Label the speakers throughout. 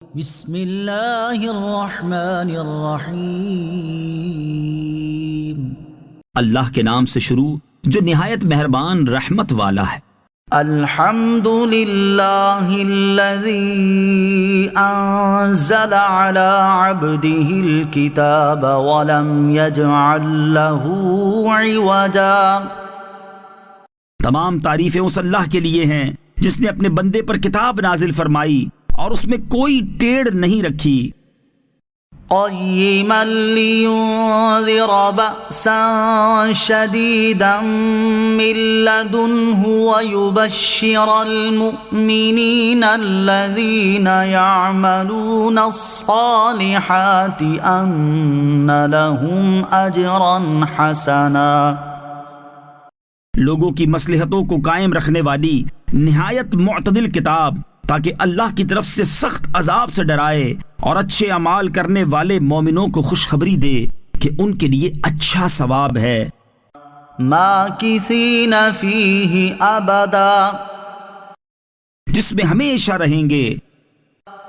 Speaker 1: بسم اللہ الرحمن الرحیم۔
Speaker 2: اللہ کے نام سے شروع جو نہایت مہربان رحمت والا ہے۔
Speaker 1: الحمد للہ الذی انزل علی عبده الکتاب ولم یجعل له عوجا۔
Speaker 2: تمام تعریفیں اس اللہ کے لیے ہیں جس نے اپنے بندے پر کتاب نازل فرمائی اور اس میں کوئی ٹیڑھ نہیں رکھی۔
Speaker 1: قیما لینذر بأسا شدیدا من لدنہ ویبشر المؤمنین الذین یعملون الصالحات ان لہم اجرا حسنا۔
Speaker 2: لوگوں کی مصلحتوں کو قائم رکھنے والی نہایت معتدل کتاب، تاکہ اللہ کی طرف سے سخت عذاب سے ڈرائے اور اچھے اعمال کرنے والے مومنوں کو خوشخبری دے کہ ان کے لیے اچھا ثواب ہے۔
Speaker 1: ماکثین فیہ ابدا،
Speaker 2: جس میں ہمیشہ رہیں گے۔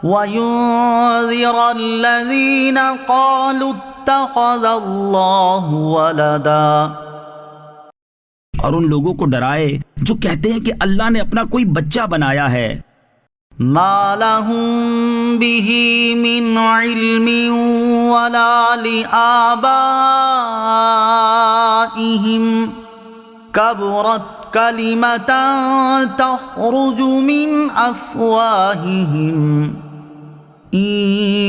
Speaker 1: وَيُنذِرَ الَّذِينَ قَالُوا اتَّخَذَ اللَّهُ وَلَدًا،
Speaker 2: اور ان لوگوں کو ڈرائے جو کہتے ہیں کہ اللہ نے اپنا کوئی بچہ بنایا ہے۔
Speaker 1: ما لهم به من علم ولا لآبائهم كبرت كلمة تخرج من أفواههم إن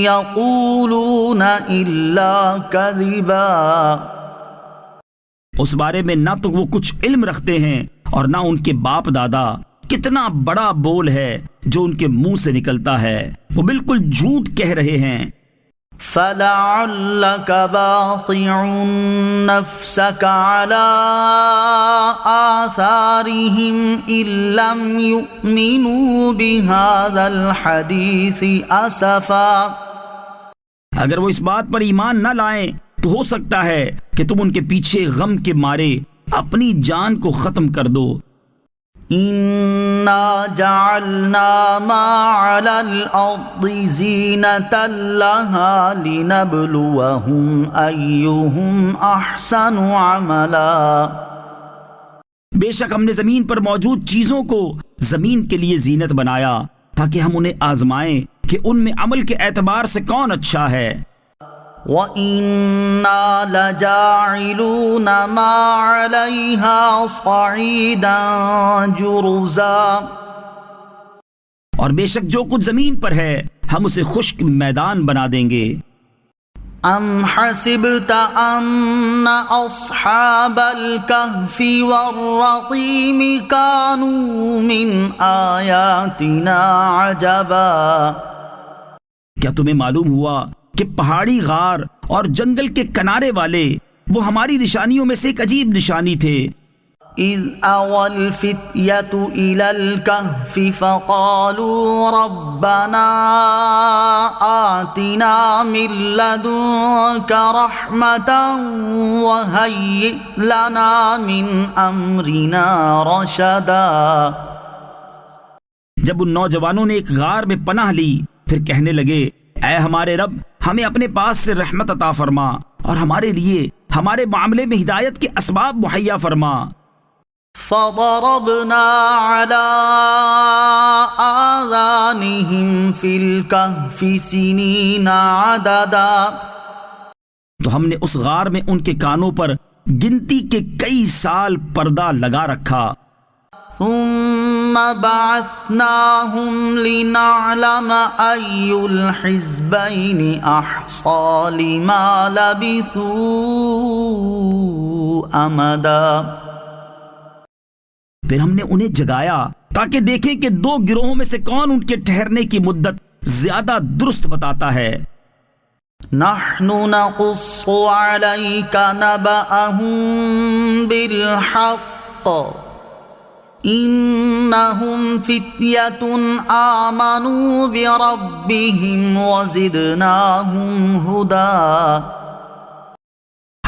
Speaker 1: يقولون إلا كذبا۔
Speaker 2: اس بارے میں نہ تو وہ کچھ علم رکھتے ہیں اور نہ ان کے باپ دادا۔ کتنا بڑا بول ہے جو ان کے منہ سے نکلتا ہے، وہ بالکل جھوٹ کہہ رہے ہیں۔
Speaker 1: فَلَعَلَّكَ بَاخِعٌ نَفْسَكَ عَلَىٰ آثَارِهِمْ إِن لَّمْ يُؤْمِنُوا بِهَٰذَا الْحَدِيثِ أَسَفًا۔
Speaker 2: اگر وہ اس بات پر ایمان نہ لائیں تو ہو سکتا ہے کہ تم ان کے پیچھے غم کے مارے اپنی جان کو ختم کر دو۔
Speaker 1: اِنَّا جَعَلْنَا مَا عَلَى الْأَرْضِ زِينَةً لَهَا لِنَبْلُوَهُمْ أَيُّهُمْ أَحْسَنُ عَمَلًا۔
Speaker 2: بے شک ہم نے زمین پر موجود چیزوں کو زمین کے لیے زینت بنایا تاکہ ہم انہیں آزمائیں کہ ان میں عمل کے اعتبار سے کون اچھا ہے۔
Speaker 1: وَإِنَّا لَجَاعِلُونَ مَا عَلَيْهَا صَعِيدًا جُرُزًا،
Speaker 2: اور بے شک جو کچھ زمین پر ہے ہم اسے خشک میدان بنا دیں گے۔
Speaker 1: ام حسبت ان اصحاب الكهف والرقیم كانوا من آیاتنا عجبا۔
Speaker 2: کیا تمہیں معلوم ہوا کہ پہاڑی غار اور جنگل کے کنارے والے وہ ہماری نشانیوں میں سے ایک عجیب نشانی تھے۔
Speaker 1: اذ اوى الفتية الى الكهف فقالوا ربنا آتنا من لدنك رحمة وهيئ لنا من امرنا رشدا۔
Speaker 2: جب ان نوجوانوں نے ایک غار میں پناہ لی پھر کہنے لگے، اے ہمارے رب، ہمیں اپنے پاس سے رحمت عطا فرما اور ہمارے لیے ہمارے معاملے میں ہدایت کے اسباب مہیا فرما۔
Speaker 1: فضربنا على آذانهم في الكهف سنين عددا،
Speaker 2: تو ہم نے اس غار میں ان کے کانوں پر گنتی کے کئی سال پردہ لگا رکھا۔
Speaker 1: ثم بعثناهم لنعلم أي الحزبين أحصى لما لبثوا أمدا۔
Speaker 2: پھر ہم نے انہیں جگایا تاکہ دیکھیں کہ دو گروہوں میں سے کون ان کے ٹھہرنے کی مدت زیادہ درست بتاتا ہے۔
Speaker 1: نحن نقص عليك نبأهم بالحق انہم فتیۃ آمنوا بربہم وزدناہم ہدی۔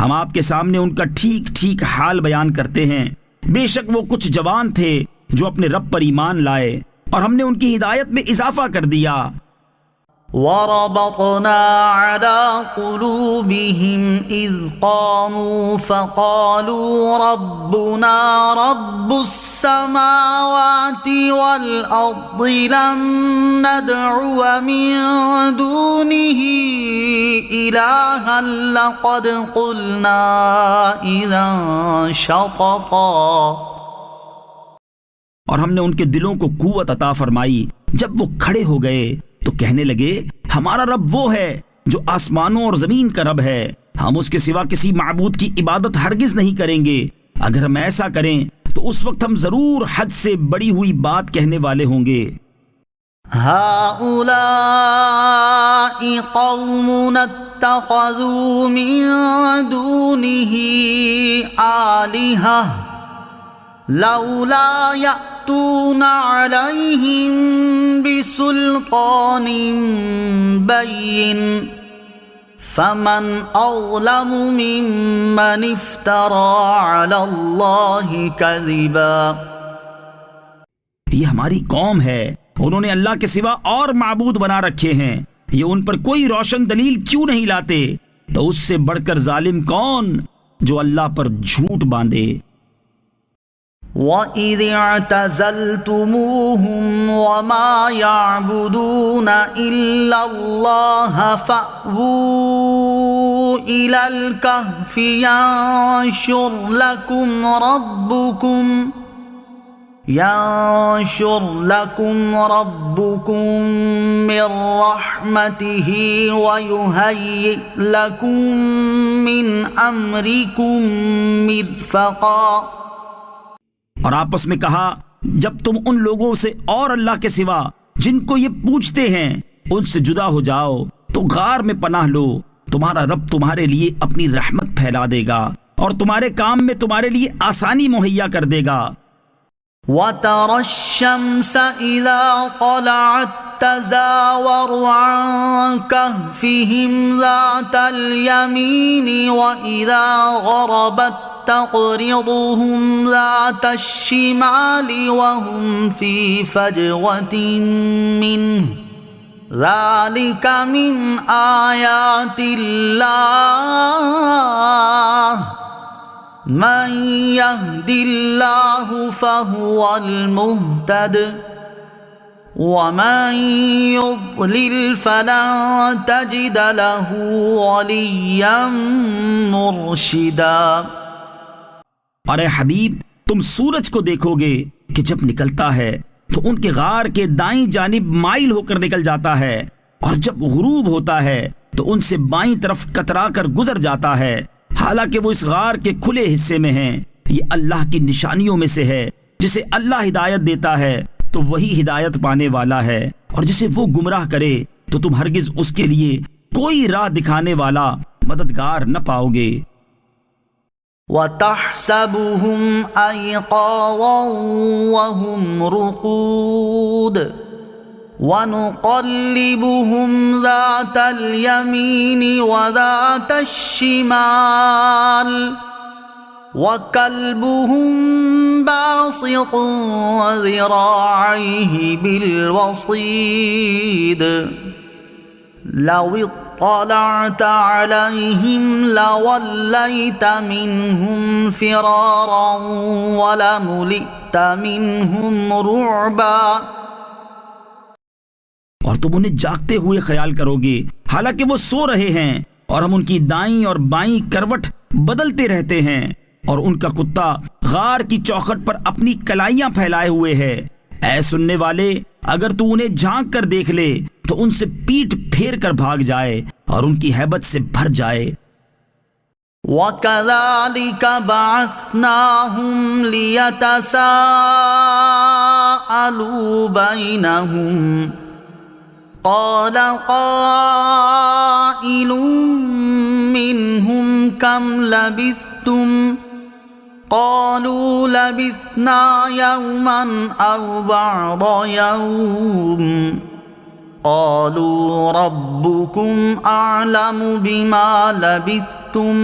Speaker 2: ہم آپ کے سامنے ان کا ٹھیک ٹھیک حال بیان کرتے ہیں۔ بے شک وہ کچھ جوان تھے جو اپنے رب پر ایمان لائے اور ہم نے ان کی ہدایت میں اضافہ کر دیا۔
Speaker 1: وربطنا على قلوبهم إذ قاموا فقالوا ربنا رب السماوات والأرض لن ندعو من دونه إلها لقد قلنا إذا شططا.
Speaker 2: اور ہم نے ان کے دلوں کو قوت عطا فرمائی جب وہ کھڑے ہو گئے تو کہنے لگے ہمارا رب وہ ہے جو آسمانوں اور زمین کا رب ہے، ہم اس کے سوا کسی معبود کی عبادت ہرگز نہیں کریں گے. اگر ہم ایسا کریں تو اس وقت ہم ضرور حد سے بڑی ہوئی بات کہنے والے ہوں گے.
Speaker 1: هؤلاء قوم اتخذوا من دونه آلهة لولا يأتون عليهم بسلطان بين فمن أظلم ممن افترى على الله كذبا.
Speaker 2: یہ ہماری قوم ہے، انہوں نے اللہ کے سوا اور معبود بنا رکھے ہیں، یہ ان پر کوئی روشن دلیل کیوں نہیں لاتے؟ تو اس سے بڑھ کر ظالم کون جو اللہ پر جھوٹ باندھے.
Speaker 1: وَإِذِ اعْتَزَلْتُمُوهُمْ وَمَا يَعْبُدُونَ إِلَّا اللَّهَ فَأْوُوا إِلَى الْكَهْفِ يَنشُرْ لَكُمْ رَبُّكُمْ مِنْ رَحْمَتِهِ وَيُهَيِّئْ لَكُمْ مِنْ أَمْرِكُمْ مِرْفَقًا.
Speaker 2: اور آپس میں کہا جب تم ان لوگوں سے اور اللہ کے سوا جن کو یہ پوجتے ہیں ان سے جدا ہو جاؤ تو غار میں پناہ لو، تمہارا رب تمہارے لیے اپنی رحمت پھیلا دے گا اور تمہارے کام میں تمہارے لیے آسانی مہیا کر دے گا.
Speaker 1: وَتَرَى الشَّمْسَ إِذَا طَلَعَتْ تَزَاوَرُ عَنْ كَهْفِهِمْ ذَاتَ الْيَمِينِ وَإِذَا غَرَبَتْ تَقْرِضُهُمْ ذَاتَ الشِّمَالِ وَهُمْ فِي فَجْوَةٍ مِّنْهُ ذَلِكَ مِنْ آيَاتِ اللَّهِ مَنْ يَهْدِ اللَّهُ فَهُوَ الْمُهْتَدِ وَمَنْ يُضْلِلْ فَلَنْ تَجِدَ لَهُ وَلِيًّا مُرْشِدًا.
Speaker 2: ارے حبیب تم سورج کو دیکھو گے کہ جب نکلتا ہے تو ان کے غار کے دائیں جانب مائل ہو کر نکل جاتا ہے، اور جب غروب ہوتا ہے تو ان سے بائیں طرف کترا کر گزر جاتا ہے، حالانکہ وہ اس غار کے کھلے حصے میں ہیں. یہ اللہ کی نشانیوں میں سے ہے، جسے اللہ ہدایت دیتا ہے تو وہی ہدایت پانے والا ہے، اور جسے وہ گمراہ کرے تو تم ہرگز اس کے لیے کوئی راہ دکھانے والا مددگار نہ پاؤ گے.
Speaker 1: وَتَحْسَبُهُمْ أَيْقَاظًا وَهُمْ رُقُودٌ وَنُقَلِّبُهُمْ ذَاتَ الْيَمِينِ وَذَاتَ الشِّمَالِ وَكَلْبُهُمْ بَاسِطٌ ذِرَاعَيْهِ بِالْوَصِيدِ لَوِ اطَّلَعْتَ عَلَيْهِمْ لَوَلَّيْتَ مِنْهُمْ فِرَارًا وَلَمُلِئْتَ مِنْهُمْ رُعْبًا.
Speaker 2: اور تم انہیں جاگتے ہوئے خیال کرو گے حالانکہ وہ سو رہے ہیں، اور ہم ان کی دائیں اور بائیں کروٹ بدلتے رہتے ہیں، اور ان کا کتا غار کی چوکھٹ پر اپنی کلائیاں پھیلائے ہوئے ہے. اے سننے والے اگر تو انہیں جھانک کر دیکھ لے تو ان سے پیٹ پھیر کر بھاگ جائے اور ان کی ہیبت سے بھر جائے.
Speaker 1: وَكَذَلِكَ بَعَثْنَاهُمْ لِيَتَسَاءَلُوا بَيْنَهُمْ قَالَ قَائِلٌ مِّنْهُمْ كَمْ لَبِثْتُمْ قَالُوا لَبِثْنَا يَوْمًا أَوْ بَعْضَ يَوْمٍ قَالُوا رَبُّكُمْ أَعْلَمُ بِمَا لَبِثْتُمْ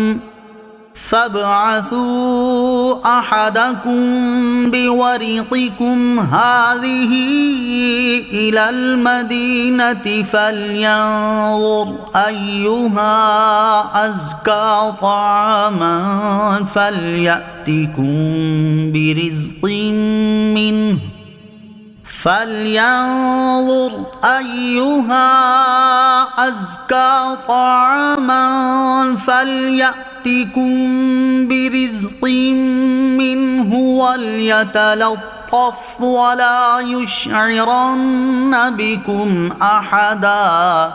Speaker 1: فابعثوا أحدكم بورقكم هذه إلى المدينة فلينظر أيها أزكى طعاما فليأتكم برزق منه وليتلطف ولا يشعرن بكم أحدا.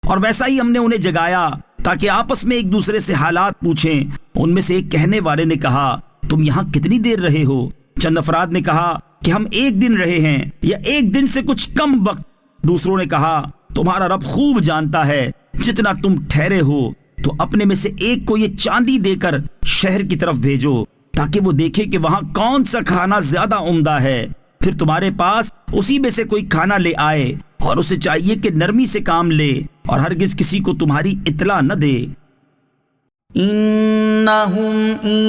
Speaker 2: اور ویسا ہی ہم نے انہیں جگایا تاکہ آپس میں ایک دوسرے سے حالات پوچھیں. ان میں سے ایک کہنے والے نے کہا تم یہاں کتنی دیر رہے ہو؟ چند افراد نے کہا کہ ہم 1 دن رہے ہیں یا 1 دن سے کچھ کم وقت. دوسروں نے کہا تمہارا رب خوب جانتا ہے جتنا تم ٹھہرے ہو، تو اپنے میں سے ایک کو یہ چاندی دے کر شہر کی طرف بھیجو تاکہ وہ دیکھے کہ وہاں کون سا کھانا زیادہ عمدہ ہے، پھر تمہارے پاس اسی میں سے کوئی کھانا لے آئے، اور اسے چاہیے کہ نرمی سے کام لے اور ہرگز کسی کو تمہاری اطلاع نہ دے.
Speaker 1: إنهم إن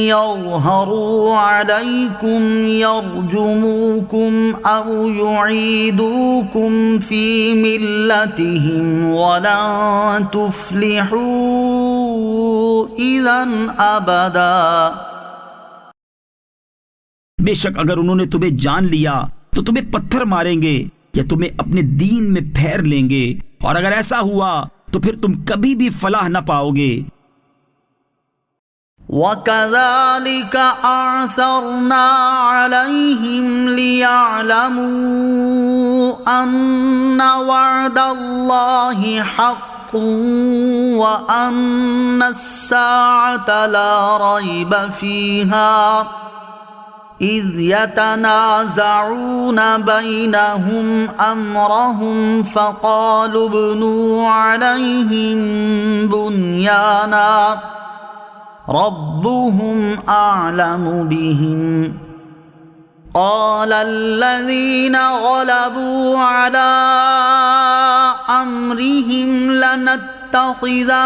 Speaker 1: يظهروا عليكم يرجموكم أو يعيدوكم في ملتهم ولن تفلحوا إذا أبدا.
Speaker 2: بے شک اگر انہوں نے تمہیں جان لیا تو تمہیں پتھر ماریں گے یا تمہیں اپنے دین میں پھیر لیں گے، اور اگر ایسا ہوا تو پھر تم کبھی بھی فلاح نہ پاؤ گے.
Speaker 1: وَكَذَلِكَ أَعْثَرْنَا عَلَيْهِمْ لِيَعْلَمُوا أَنَّ وَعْدَ اللَّهِ حَقٌّ وَأَنَّ السَّاعَةَ لَا رَيْبَ فِيهَا إِذْ يَتَنَازَعُونَ بَيْنَهُمْ أَمْرَهُمْ فَقَالُوا ابْنُوا عَلَيْهِمْ بُنْيَانًا ربهم أعلم بهم قال الذين غلبوا على أمرهم لنتخذن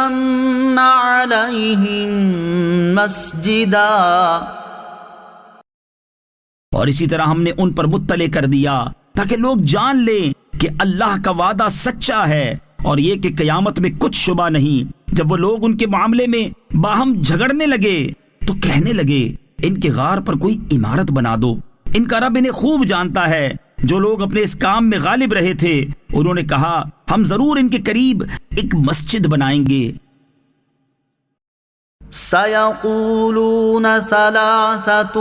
Speaker 1: عليهم مسجدا.
Speaker 2: اور اسی طرح ہم نے ان پر مطلع کر دیا تاکہ لوگ جان لیں کہ اللہ کا وعدہ سچا ہے، اور یہ کہ قیامت میں کچھ شبہ نہیں. جب وہ لوگ ان کے معاملے میں باہم جھگڑنے لگے تو کہنے لگے ان کے غار پر کوئی عمارت بنا دو، ان کا رب انہیں خوب جانتا ہے. جو لوگ اپنے اس کام میں غالب رہے تھے انہوں نے کہا ہم ضرور ان کے قریب ایک مسجد بنائیں گے.
Speaker 1: سَيَقُولُونَ ثَلَاثَةٌ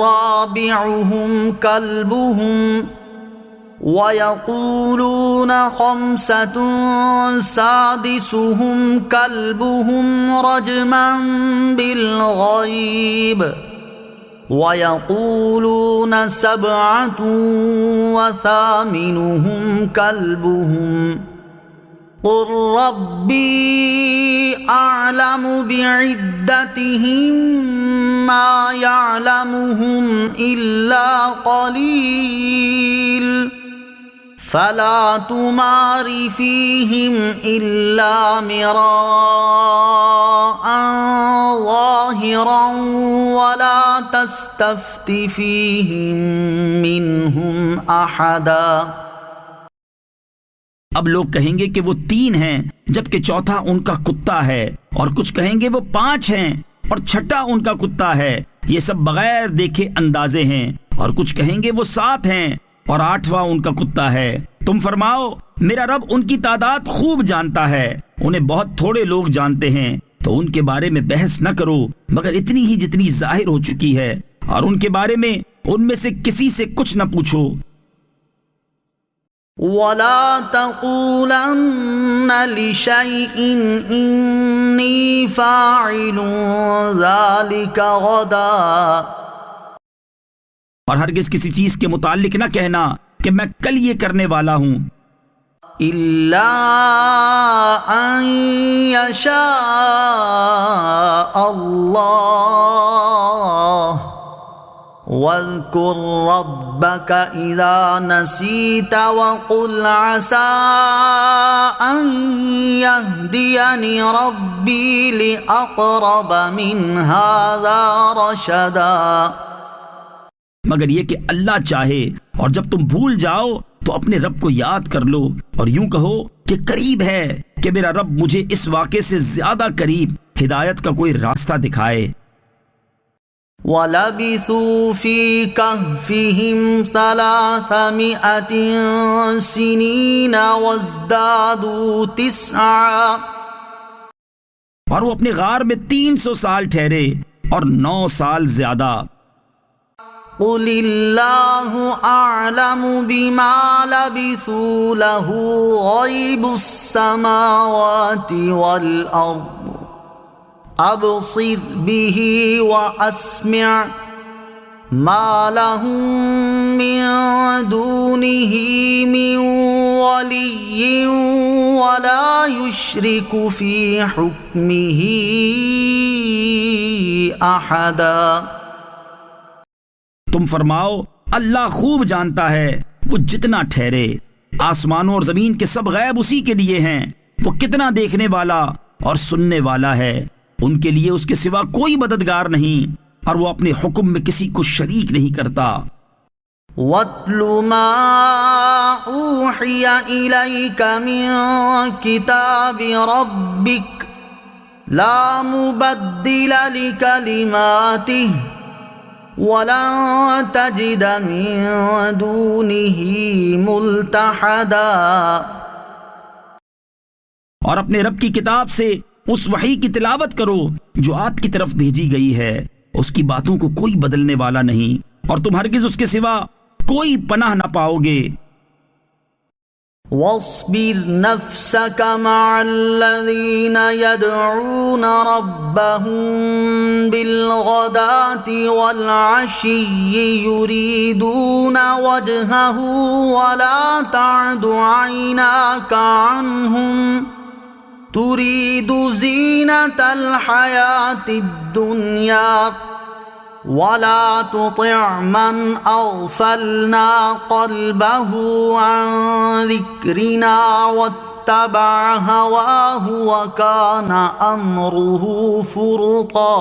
Speaker 1: رَابِعُهُمْ كَلْبُهُمْ وَيَقُولُونَ 5 سَادِسُهُمْ كَلْبُهُمْ رَجْمًا بِالْغَيْبِ وَيَقُولُونَ 7 وَثَامِنُهُمْ كَلْبُهُمْ قُل رَّبِّي أَعْلَمُ بِعِدَّتِهِم مَّا يَعْلَمُهُمْ إِلَّا قَلِيلٌ فَلَا تُمَارِ فِيهِمْ إِلَّا مِرَاءً ظَاهِرًا وَلَا تَسْتَفْتِ فِيهِم مِّنْهُمْ أَحَدًا.
Speaker 2: اب لوگ کہیں گے کہ وہ 3 ہیں جبکہ چوتھا ان کا کتا ہے، اور کچھ کہیں گے وہ 5 ہیں اور چھٹا ان کا کتا ہے. یہ سب بغیر دیکھے اندازے ہیں. اور کچھ کہیں گے وہ 7 ہیں اور 8واں ان کا کتا ہے. تم فرماؤ میرا رب ان کی تعداد خوب جانتا ہے، انہیں بہت تھوڑے لوگ جانتے ہیں، تو ان کے بارے میں بحث نہ کرو مگر اتنی ہی جتنی ظاہر ہو چکی ہے، اور ان کے بارے میں ان میں سے کسی سے کچھ نہ پوچھو.
Speaker 1: وَلَا تَقُولَنَّ لِشَيْءٍ إِنِّي فَاعِلٌ ذَلِكَ غَدًا.
Speaker 2: اور ہرگز کسی چیز کے متعلق نہ کہنا کہ میں کل یہ کرنے والا ہوں.
Speaker 1: إِلَّا أَن يَشَاءَ اللَّهُ واذكر ربك إذا نسيت وقل عسى أن يهديني ربي لأقرب من هذا رشدا.
Speaker 2: مگر یہ کہ اللہ چاہے اور جب تم بھول جاؤ تو اپنے رب کو یاد کر لو اور یوں کہو کہ قریب ہے کہ میرا رب مجھے اس واقعے سے زیادہ قریب ہدایت کا کوئی راستہ دکھائے.
Speaker 1: وَلَبِثُوا فِي كَهْفِهِمْ 300 سِنِينَ وَازْدَادُوا 9.
Speaker 2: اور وہ اپنے غار میں 300 سال ٹھہرے اور 9 سال زیادہ.
Speaker 1: قُلِ اللَّهُ أَعْلَمُ بِمَا لَبِثُوا لَهُ غَيْبُ السَّمَاوَاتِ وَالْأَرْضِ أَبْصِرْ بِهِ وَأَسْمِعْ مَا لَهُم مِّن دُونِهِ مِن وَلِيٍّ وَلَا يُشْرِكُ فِي حُكْمِهِ أَحَدًا.
Speaker 2: تم فرماؤ اللہ خوب جانتا ہے وہ جتنا ٹھہرے. آسمانوں اور زمین کے سب غیب اسی کے لیے ہیں. وہ کتنا دیکھنے والا اور سننے والا ہے. ان کے لیے اس کے سوا کوئی مددگار نہیں اور وہ اپنے حکم میں کسی کو شریک نہیں کرتا.
Speaker 1: وَاتْلُ مَا أُوحِيَ إِلَيْكَ مِن كِتَابِ رَبِّكَ لَا مُبَدِّلَ لِكَلِمَاتِهِ وَلَن تَجِدَ مِن دُونِهِ مُلْتَحَدًا.
Speaker 2: اور اپنے رب کی کتاب سے اس وحی کی تلاوت کرو جو آپ کی طرف بھیجی گئی ہے. اس کی باتوں کو کوئی بدلنے والا نہیں اور تم ہرگز اس کے سوا کوئی پناہ نہ پاؤ گے.
Speaker 1: وَاصْبِرْ نَفْسَكَ مَعَ الَّذِينَ يَدْعُونَ رَبَّهُم بِالْغَدَاةِ وَالْعَشِيِّ يُرِيدُونَ وَجْهَهُ وَلَا تَعْدُ عَيْنَاكَ عَنْهُمْ تُرِيدُ زِينَةَ الْحَيَاةِ الدُّنْيَا وَلَا تُطِعْ مَنْ أَغْفَلْنَا قَلْبَهُ عَنْ ذِكْرِنَا وَاتَّبَعَ هَوَاهُ وَكَانَ أَمْرُهُ فُرُطًا.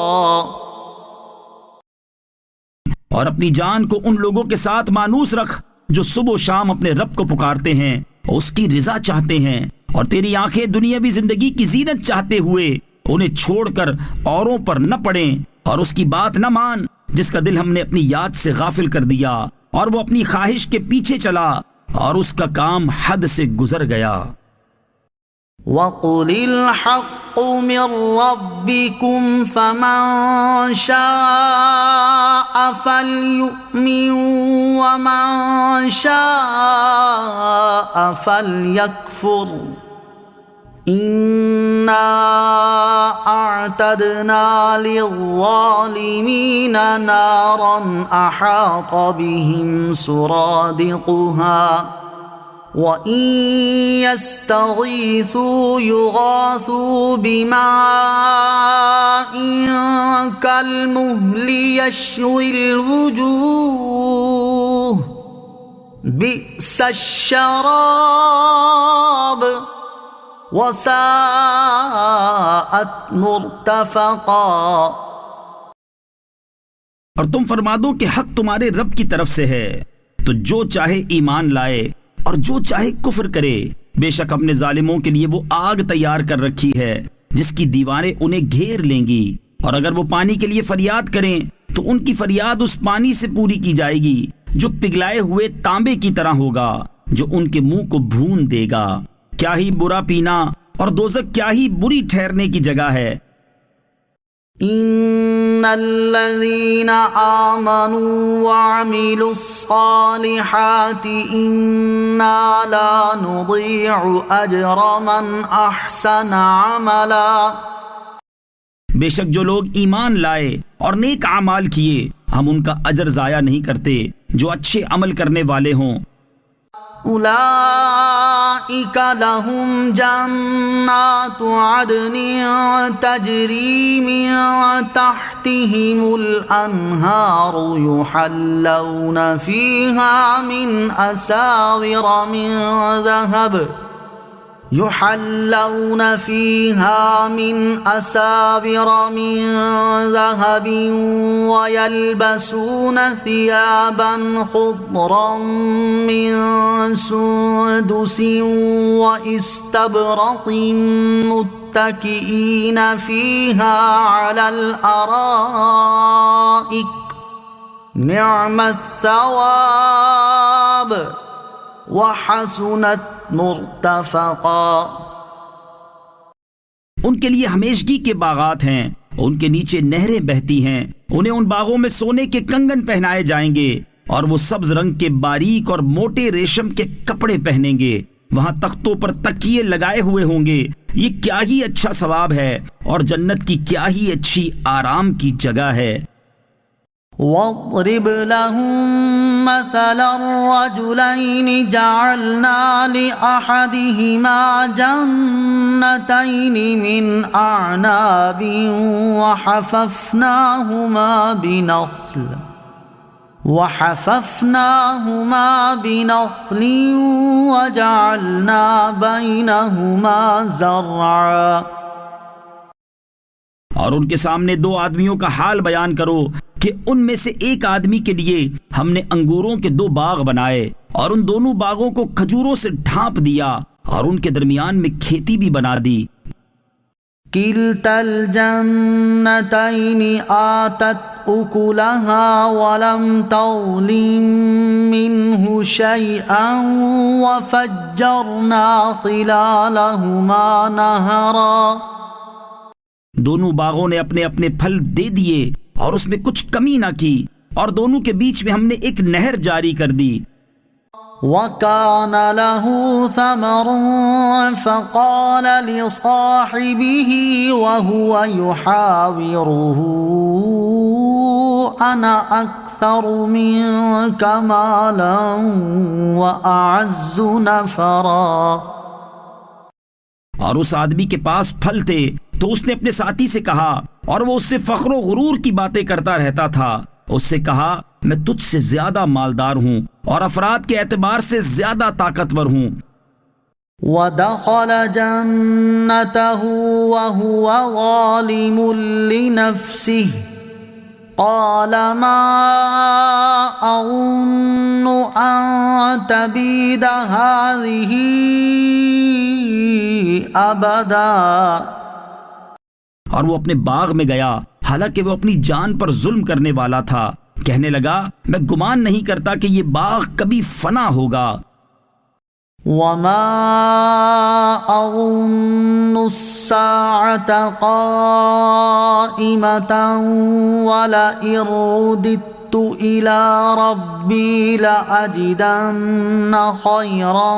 Speaker 2: اور اپنی جان کو ان لوگوں کے ساتھ مانوس رکھ جو صبح و شام اپنے رب کو پکارتے ہیں اور اس کی رضا چاہتے ہیں. اور تیری آنکھیں دنیاوی زندگی کی زینت چاہتے ہوئے انہیں چھوڑ کر اوروں پر نہ پڑیں اور اس کی بات نہ مان جس کا دل ہم نے اپنی یاد سے غافل کر دیا اور وہ اپنی خواہش کے پیچھے چلا اور اس کا کام حد سے گزر گیا.
Speaker 1: وَقُلِ الْحَقُّ مِنْ رَبِّكُمْ فَمَنْ شَاءَ فَلْيُؤْمِنْ وَمَنْ شَاءَ فَلْيَكْفُرْ. إِنَّا أَعْتَدْنَا لِلظَّالِمِينَ نَارًا أَحَاطَ بِهِمْ سُرَادِقُهَا وَإِن يَسْتَغِيثُوا يُغَاثُوا بِمَاءٍ كَالْمُهْلِ يَشْوِي الْوُجُوهَ بِئْسَ الشَّرَابُ وَسَاءَتْ مُرْتَفَقًا.
Speaker 2: اور تم فرما دو کہ حق تمہارے رب کی طرف سے ہے تو جو چاہے ایمان لائے اور جو چاہے کفر کرے. بے شک اپنے ظالموں کے لیے وہ آگ تیار کر رکھی ہے جس کی دیواریں انہیں گھیر لیں گی. اور اگر وہ پانی کے لیے فریاد کریں تو ان کی فریاد اس پانی سے پوری کی جائے گی جو پگھلائے ہوئے تانبے کی طرح ہوگا جو ان کے منہ کو بھون دے گا. کیا ہی برا پینا اور دوزخ کیا ہی بری ٹھہرنے کی جگہ ہے.
Speaker 1: ان الذين آمنوا وعملوا الصالحات انا لا نضيع اجر من احسن عملا.
Speaker 2: بے شک جو لوگ ایمان لائے اور نیک اعمال کیے ہم ان کا اجر ضائع نہیں کرتے جو اچھے عمل کرنے والے ہوں.
Speaker 1: اولئک أولئك لهم جنات عدن تجري من تحتهم الأنهار يحلون فيها من أساور من ذهب ويلبسون ثيابا خضرا من سندس واستبرق متكئين فيها على الأرائك نعم الثواب وحسنت مرتفقا۔
Speaker 2: ان کے لیے ہمیشگی کے باغات ہیں، ان کے نیچے نہریں بہتی ہیں، انہیں ان باغوں میں سونے کے کنگن پہنائے جائیں گے اور وہ سبز رنگ کے باریک اور موٹے ریشم کے کپڑے پہنیں گے، وہاں تختوں پر تکیے لگائے ہوئے ہوں گے۔ یہ کیا ہی اچھا ثواب ہے اور جنت کی کیا ہی اچھی آرام کی جگہ ہے۔
Speaker 1: واضرب لهم مثل الرجلين جعلنا لأحدهما جنتين من أعناب وحففناهما بنخل وجعلنا بينهما زرعا۔
Speaker 2: اور ان کے سامنے دو آدمیوں کا حال بیان کرو کہ ان میں سے ایک آدمی کے لیے ہم نے انگوروں کے 2 باغ بنائے اور ان دونوں باغوں کو کھجوروں سے ڈھانپ دیا اور ان کے درمیان میں کھیتی بھی بنا دی۔
Speaker 1: کلتا الجنتین آتت اکلها ولم تظلم منه شیئا وفجرنا خلالهما نہرا۔
Speaker 2: دونوں باغوں نے اپنے اپنے پھل دے دیے اور اس میں کچھ کمی نہ کی، اور دونوں کے بیچ میں ہم نے ایک نہر جاری کر دی۔
Speaker 1: وَكَانَ لَهُ ثَمَرٌ فَقَالَ لِصَاحِبِهِ وَهُوَ يُحَاوِرُهُ أَنَا أَكْثَرُ مِنكَ مَالًا وَأَعَزُّ نَفَرًا۔
Speaker 2: اور اس آدمی کے پاس پھل تھے تو اس نے اپنے ساتھی سے کہا، اور وہ اس سے فخر و غرور کی باتیں کرتا رہتا تھا، اس سے کہا میں تجھ سے زیادہ مالدار ہوں اور افراد کے اعتبار سے زیادہ طاقتور ہوں۔
Speaker 1: وَدَخَلَ جَنَّتَهُ وَهُوَ ظَالِمٌ لِنَفْسِهِ قَالَ مَا أَظُنُّ أَن تَبِيدَ هَٰذِهِ أَبَدًا۔
Speaker 2: اور وہ اپنے باغ میں گیا حالانکہ وہ اپنی جان پر ظلم کرنے والا تھا، کہنے لگا میں گمان نہیں کرتا کہ یہ باغ کبھی فنا ہوگا۔
Speaker 1: وَمَا أَظُنُّ السَّاعَةَ قَائِمَةً وَلَئِن رُّدِدتُّ إِلَىٰ رَبِّي لَأَجِدَنَّ خَيْرًا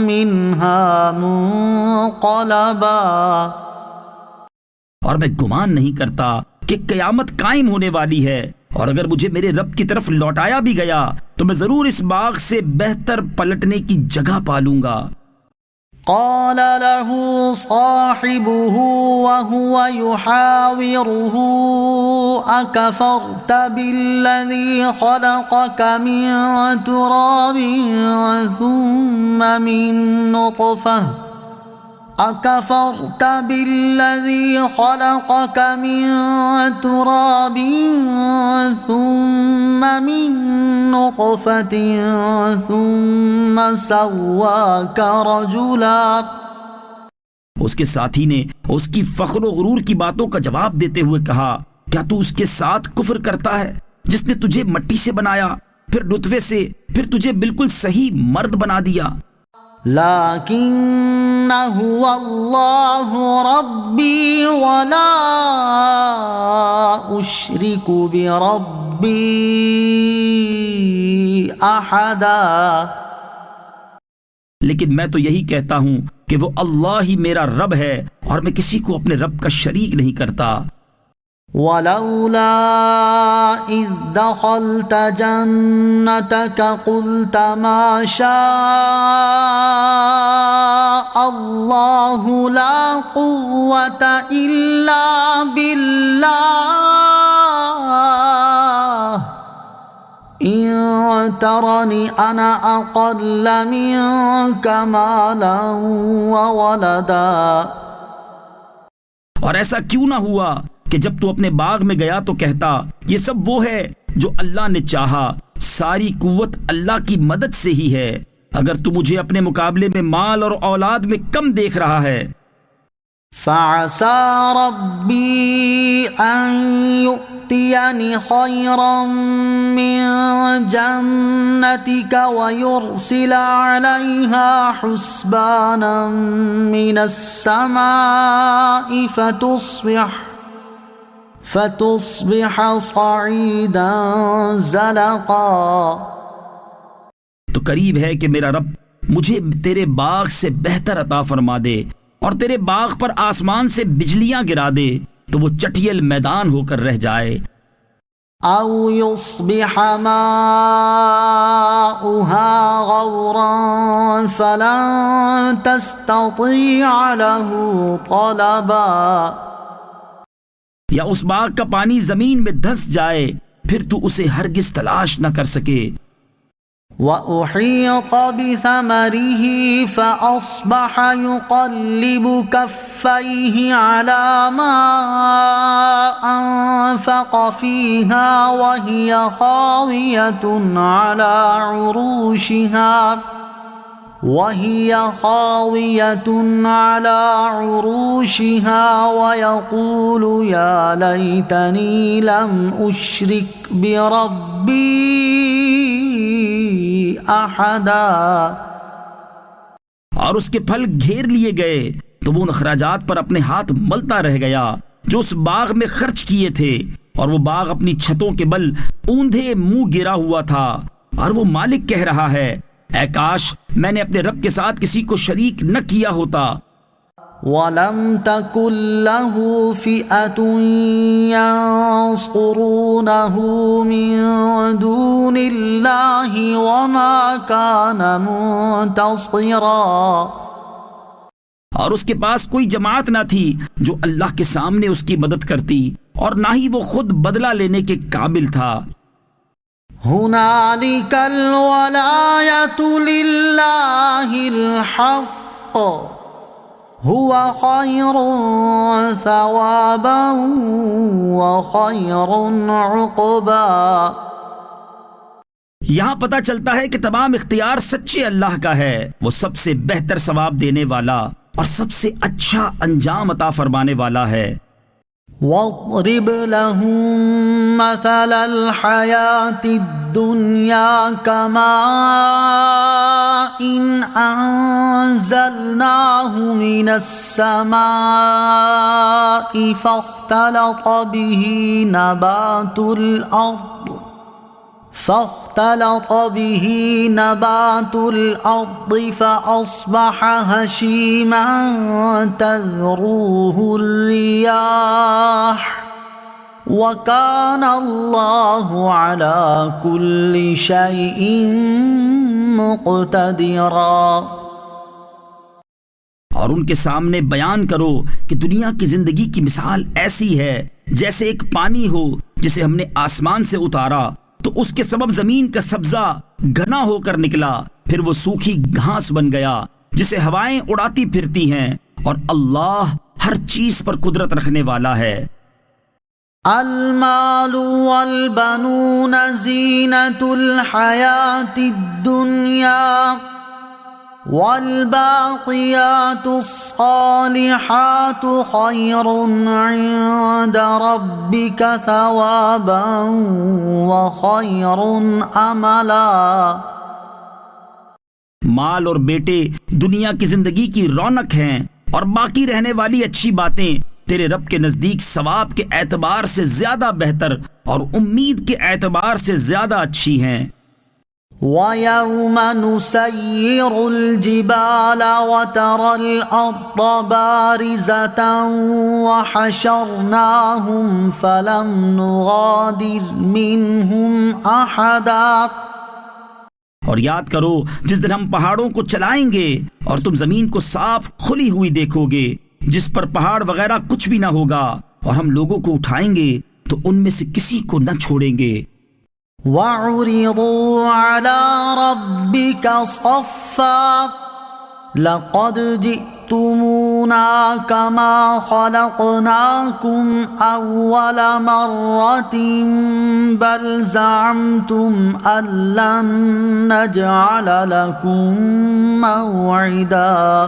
Speaker 1: مِّنْهَا مُنقَلَبًا۔
Speaker 2: اور میں گمان نہیں کرتا کہ قیامت قائم ہونے والی ہے، اور اگر مجھے میرے رب کی طرف لوٹایا بھی گیا تو میں ضرور اس باغ سے بہتر پلٹنے کی جگہ پالوں گا۔
Speaker 1: قال له صاحبه وهو يحاوره أكفرت بالذي خلقك من تراب ثم من نطفة أكفرت بالذي خلقك من تراب ثم من نطفة ثم سواك رجلا۔
Speaker 2: اس کے ساتھی نے اس کی فخر و غرور کی باتوں کا جواب دیتے ہوئے کہا، کیا تو اس کے ساتھ کفر کرتا ہے جس نے تجھے مٹی سے بنایا، پھر نطفے سے، پھر تجھے بالکل صحیح مرد بنا دیا؟
Speaker 1: لیکن هو اللہ ربی ولا اشرک بربی احدا۔
Speaker 2: لیکن میں تو یہی کہتا ہوں کہ وہ اللہ ہی میرا رب ہے اور میں کسی کو اپنے رب کا شریک نہیں کرتا۔
Speaker 1: ولولا اذ دخلت جنتك قلت ما شاء اللہ لا قوة الا باللہ ان ترنی انا اقل منک مالا وولدا.
Speaker 2: اور ایسا کیوں نہ ہوا کہ جب تو اپنے باغ میں گیا تو کہتا یہ سب وہ ہے جو اللہ نے چاہا، ساری قوت اللہ کی مدد سے ہی ہے، اگر تو مجھے اپنے مقابلے میں مال اور اولاد میں کم دیکھ رہا ہے.
Speaker 1: فعسى ربي أن يؤتيني خيرا من جنتك ويرسل عليها حسبانا من السماء فتصبح صعيدا زلقا.
Speaker 2: تو قریب ہے کہ میرا رب مجھے تیرے باغ سے بہتر عطا فرما دے اور تیرے باغ پر آسمان سے بجلیاں گرا دے تو وہ چٹیل میدان ہو کر رہ جائے.
Speaker 1: او يصبح ماؤها غورا فلن تستطيع له طلبا.
Speaker 2: یا اس باغ کا پانی زمین میں دھس جائے پھر تو اسے ہرگز تلاش نہ کر سکے.
Speaker 1: وَأُحِيطَ بِثَمَرِهِ فَأَصْبَحَ يُقَلِّبُ كَفَّيْهِ عَلَى مَا أَنفَقَ فِيهَا وَهِيَ خَاوِيَةٌ عَلَى عُرُوشِهَا وَيَقُولُ يَا لَيْتَنِي لَمْ أُشْرِكْ بِرَبِّي احدا.
Speaker 2: اور اس کے پھل گھیر لیے گئے تو وہ ان اخراجات پر اپنے ہاتھ ملتا رہ گیا جو اس باغ میں خرچ کیے تھے، اور وہ باغ اپنی چھتوں کے بل اوندھے منہ گرا ہوا تھا، اور وہ مالک کہہ رہا ہے اے کاش میں نے اپنے رب کے ساتھ کسی کو شریک نہ کیا ہوتا.
Speaker 1: وَلَمْ تَكُنْ لَهُ فِئَةٌ يَنصُرُونَهُ مِن دُونِ اللَّهِ وَمَا كَانَ مُنتَصِرًا.
Speaker 2: اور اس کے پاس کوئی جماعت نہ تھی جو اللہ کے سامنے اس کی مدد کرتی، اور نہ ہی وہ خود بدلہ لینے کے قابل تھا.
Speaker 1: هُنَالِكَ الْوَلَایَةُ لِلَّهِ الْحَقِّ هُوَ خَيْرٌ ثَوَابًا وَخَيْرٌ عُقْبًا.
Speaker 2: یہاں پتہ چلتا ہے کہ تمام اختیار سچے اللہ کا ہے، وہ سب سے بہتر ثواب دینے والا اور سب سے اچھا انجام عطا فرمانے والا ہے.
Speaker 1: وَاضْرِبْ لَهُم مَّثَلَ الْحَيَاةِ الدُّنْيَا كَمَاءٍ أَنزَلْنَاهُ مِنَ السَّمَاءِ فَاخْتَلَطَ بِهِ نَبَاتُ الْأَرْضِ فَأَصْبَحَ هَشِيمًا تَذْرُوهُ الرِّيَاحُ وَكَانَ اللَّهُ عَلَى كُلِّ شَيْءٍ مُقْتَدِرًا.
Speaker 2: اور ان کے سامنے بیان کرو کہ دنیا کی زندگی کی مثال ایسی ہے جیسے ایک پانی ہو جسے ہم نے آسمان سے اتارا تو اس کے سبب زمین کا سبزہ گھنا ہو کر نکلا، پھر وہ سوکھی گھاس بن گیا جسے ہوائیں اڑاتی پھرتی ہیں، اور اللہ ہر چیز پر قدرت رکھنے والا ہے.
Speaker 1: المال والبنون زینة الحیاة الدنیا والباقیات الصالحات خیر عند ربک ثوابا وخیر املا.
Speaker 2: مال اور بیٹے دنیا کی زندگی کی رونق ہیں، اور باقی رہنے والی اچھی باتیں تیرے رب کے نزدیک ثواب کے اعتبار سے زیادہ بہتر اور امید کے اعتبار سے زیادہ اچھی ہیں.
Speaker 1: وَيَوْمَ نُسَيِّرُ الْجِبَالَ وَتَرَى الْأَرْضَ بَارِزَةً وَحَشَرْنَاهُمْ فَلَمْ نُغَادِرْ مِنْهُمْ أَحَدًا.
Speaker 2: اور یاد کرو جس دن ہم پہاڑوں کو چلائیں گے اور تم زمین کو صاف کھلی ہوئی دیکھو گے جس پر پہاڑ وغیرہ کچھ بھی نہ ہوگا، اور ہم لوگوں کو اٹھائیں گے تو ان میں سے کسی کو نہ چھوڑیں گے۔
Speaker 1: وَعُرِضُوا عَلَى رَبِّكَ صَفًّا لَقَدْ جِئْتُمُونَا كَمَا خَلَقْنَاكُمْ أَوَّلَ مَرَّةٍ بَلْ زَعَمْتُمْ أَن لَّن نَّجْعَلَ لَكُم مَّوْعِدًا۔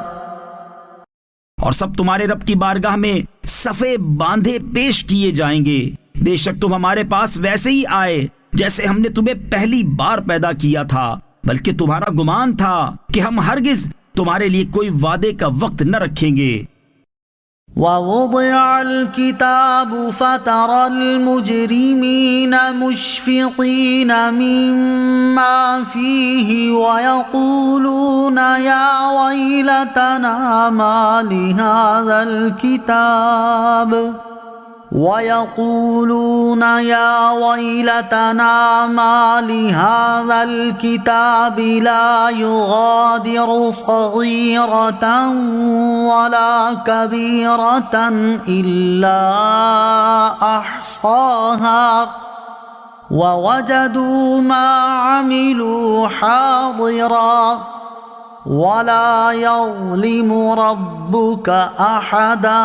Speaker 2: اور سب تمہارے رب کی بارگاہ میں صفے باندھے پیش کیے جائیں گے، بے شک تم ہمارے پاس ویسے ہی آئے جیسے ہم نے تمہیں پہلی بار پیدا کیا تھا، بلکہ تمہارا گمان تھا کہ ہم ہرگز تمہارے لیے کوئی وعدے کا وقت نہ رکھیں گے۔
Speaker 1: وَوُضِعَ الْكِتَابُ فَتَرَى الْمُجْرِمِينَ مُشْفِقِينَ مِمَّا فِيهِ وَيَقُولُونَ يَا وَيْلَتَنَا مَا لِهَذَا الْكِتَابِ لَا يُغَادِرُ صَغِيرَةً وَلَا كَبِيرَةً إِلَّا أَحْصَاهَا وَوَجَدُوا مَا عَمِلُوا حَاضِرًا وَلَا يَظْلِمُ رَبُّكَ أَحَدًا۔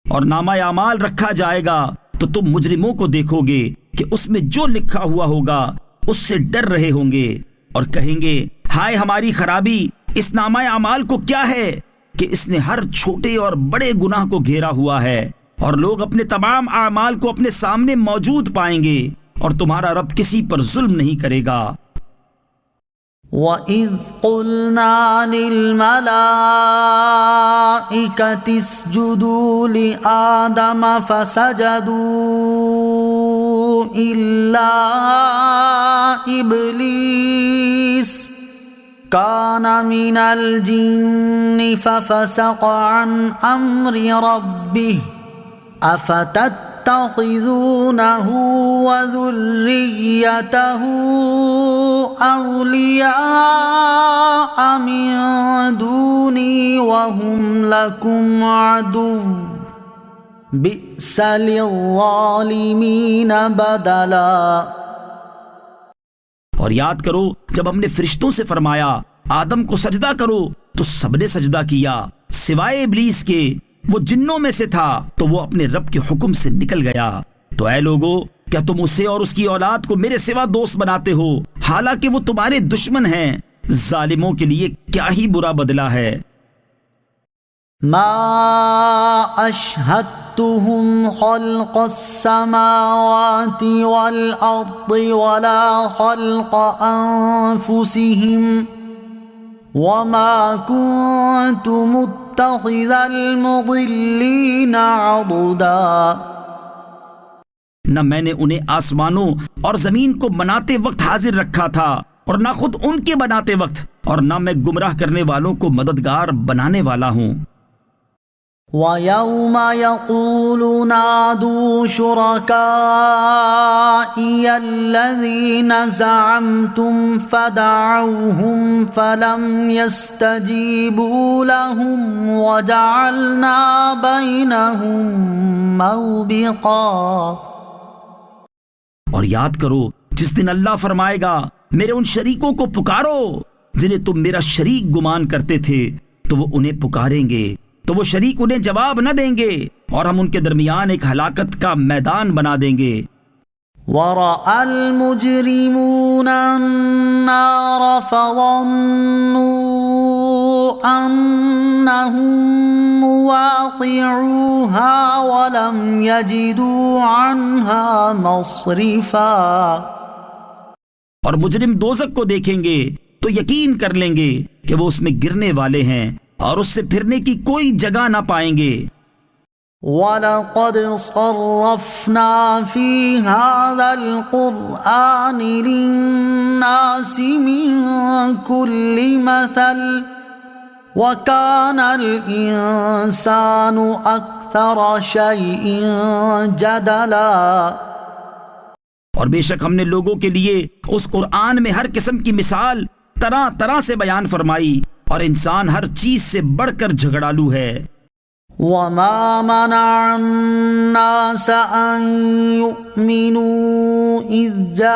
Speaker 2: اور نامہ اعمال رکھا جائے گا تو تم مجرموں کو دیکھو گے کہ اس میں جو لکھا ہوا ہوگا اس سے ڈر رہے ہوں گے اور کہیں گے ہائے ہماری خرابی، اس نامہ اعمال کو کیا ہے کہ اس نے ہر چھوٹے اور بڑے گناہ کو گھیرا ہوا ہے، اور لوگ اپنے تمام اعمال کو اپنے سامنے موجود پائیں گے، اور تمہارا رب کسی پر ظلم نہیں کرے گا۔
Speaker 1: وَإِذْ قُلْنَا لِلْمَلَائِكَةِ اسْجُدُوا لِآدَمَ فَسَجَدُوا إِلَّا إِبْلِيسَ كَانَ مِنَ الْجِنِّ فَفَسَقَ عَنْ أَمْرِ رَبِّهِ أَفَتَتَّخِذُونَهُ وَذُرِّيَّتَهُ أَوْلِيَاءَ مِن دُونِي وَهُمْ لَكُمْ عَدُوٌّ بِئْسَ لِلظَّالِمِينَ بَدَلًا۔
Speaker 2: اور یاد کرو جب ہم نے فرشتوں سے فرمایا آدم کو سجدہ کرو تو سب نے سجدہ کیا سوائے ابلیس کے، وہ جنوں میں سے تھا تو وہ اپنے رب کے حکم سے نکل گیا۔ تو اے لوگو، کیا تم اسے اور اس کی اولاد کو میرے سوا دوست بناتے ہو حالانکہ وہ تمہارے دشمن ہیں؟ ظالموں کے لیے کیا ہی برا بدلہ ہے۔
Speaker 1: ما اشہدتہم خلق السماوات والارض ولا خلق انفسہم وما كنت متخذ المضلین عضدا۔
Speaker 2: نہ میں نے انہیں آسمانوں اور زمین کو بناتے وقت حاضر رکھا تھا اور نہ خود ان کے بناتے وقت، اور نہ میں گمراہ کرنے والوں کو مددگار بنانے والا ہوں۔
Speaker 1: وَيَوْمَ يَقُولُ نَادُوا شُرَكَائِيَ الَّذِينَ زَعَمْتُمْ فَدَعَوْهُمْ فَلَمْ يَسْتَجِيبُوا لَهُمْ وَجَعَلْنَا بَيْنَهُمْ مَوْبِقًا۔
Speaker 2: اور یاد کرو جس دن اللہ فرمائے گا میرے ان شریکوں کو پکارو جنہیں تم میرا شریک گمان کرتے تھے، تو وہ انہیں پکاریں گے تو وہ شریک انہیں جواب نہ دیں گے، اور ہم ان کے درمیان ایک ہلاکت کا میدان بنا دیں گے۔
Speaker 1: وَرَأَى الْمُجْرِمُونَ النَّارَ فَظَنُّوا أَنَّهُمْ مُوَاقِعُوهَا وَلَمْ يَجِدُوا عَنْهَا مَصْرِفًا۔
Speaker 2: اور مجرم دوزخ کو دیکھیں گے تو یقین کر لیں گے کہ وہ اس میں گرنے والے ہیں اور اس سے پھرنے کی کوئی جگہ نہ پائیں گے۔
Speaker 1: وَلَقَدْ صَرَّفْنَا فِي هَذَا الْقُرْآنِ لِلنَّاسِ مِنْ كُلِّ مَثَلٍ وَكَانَ الْإِنسَانُ أَكْثَرَ شَيْءٍ جَدَلًا۔
Speaker 2: اور بے شک ہم نے لوگوں کے لیے اس قرآن میں ہر قسم کی مثال طرح طرح سے بیان فرمائی، اور انسان ہر چیز سے بڑھ کر جھگڑالو ہے۔
Speaker 1: وما منع الناس أن يؤمنوا إذ جاءهم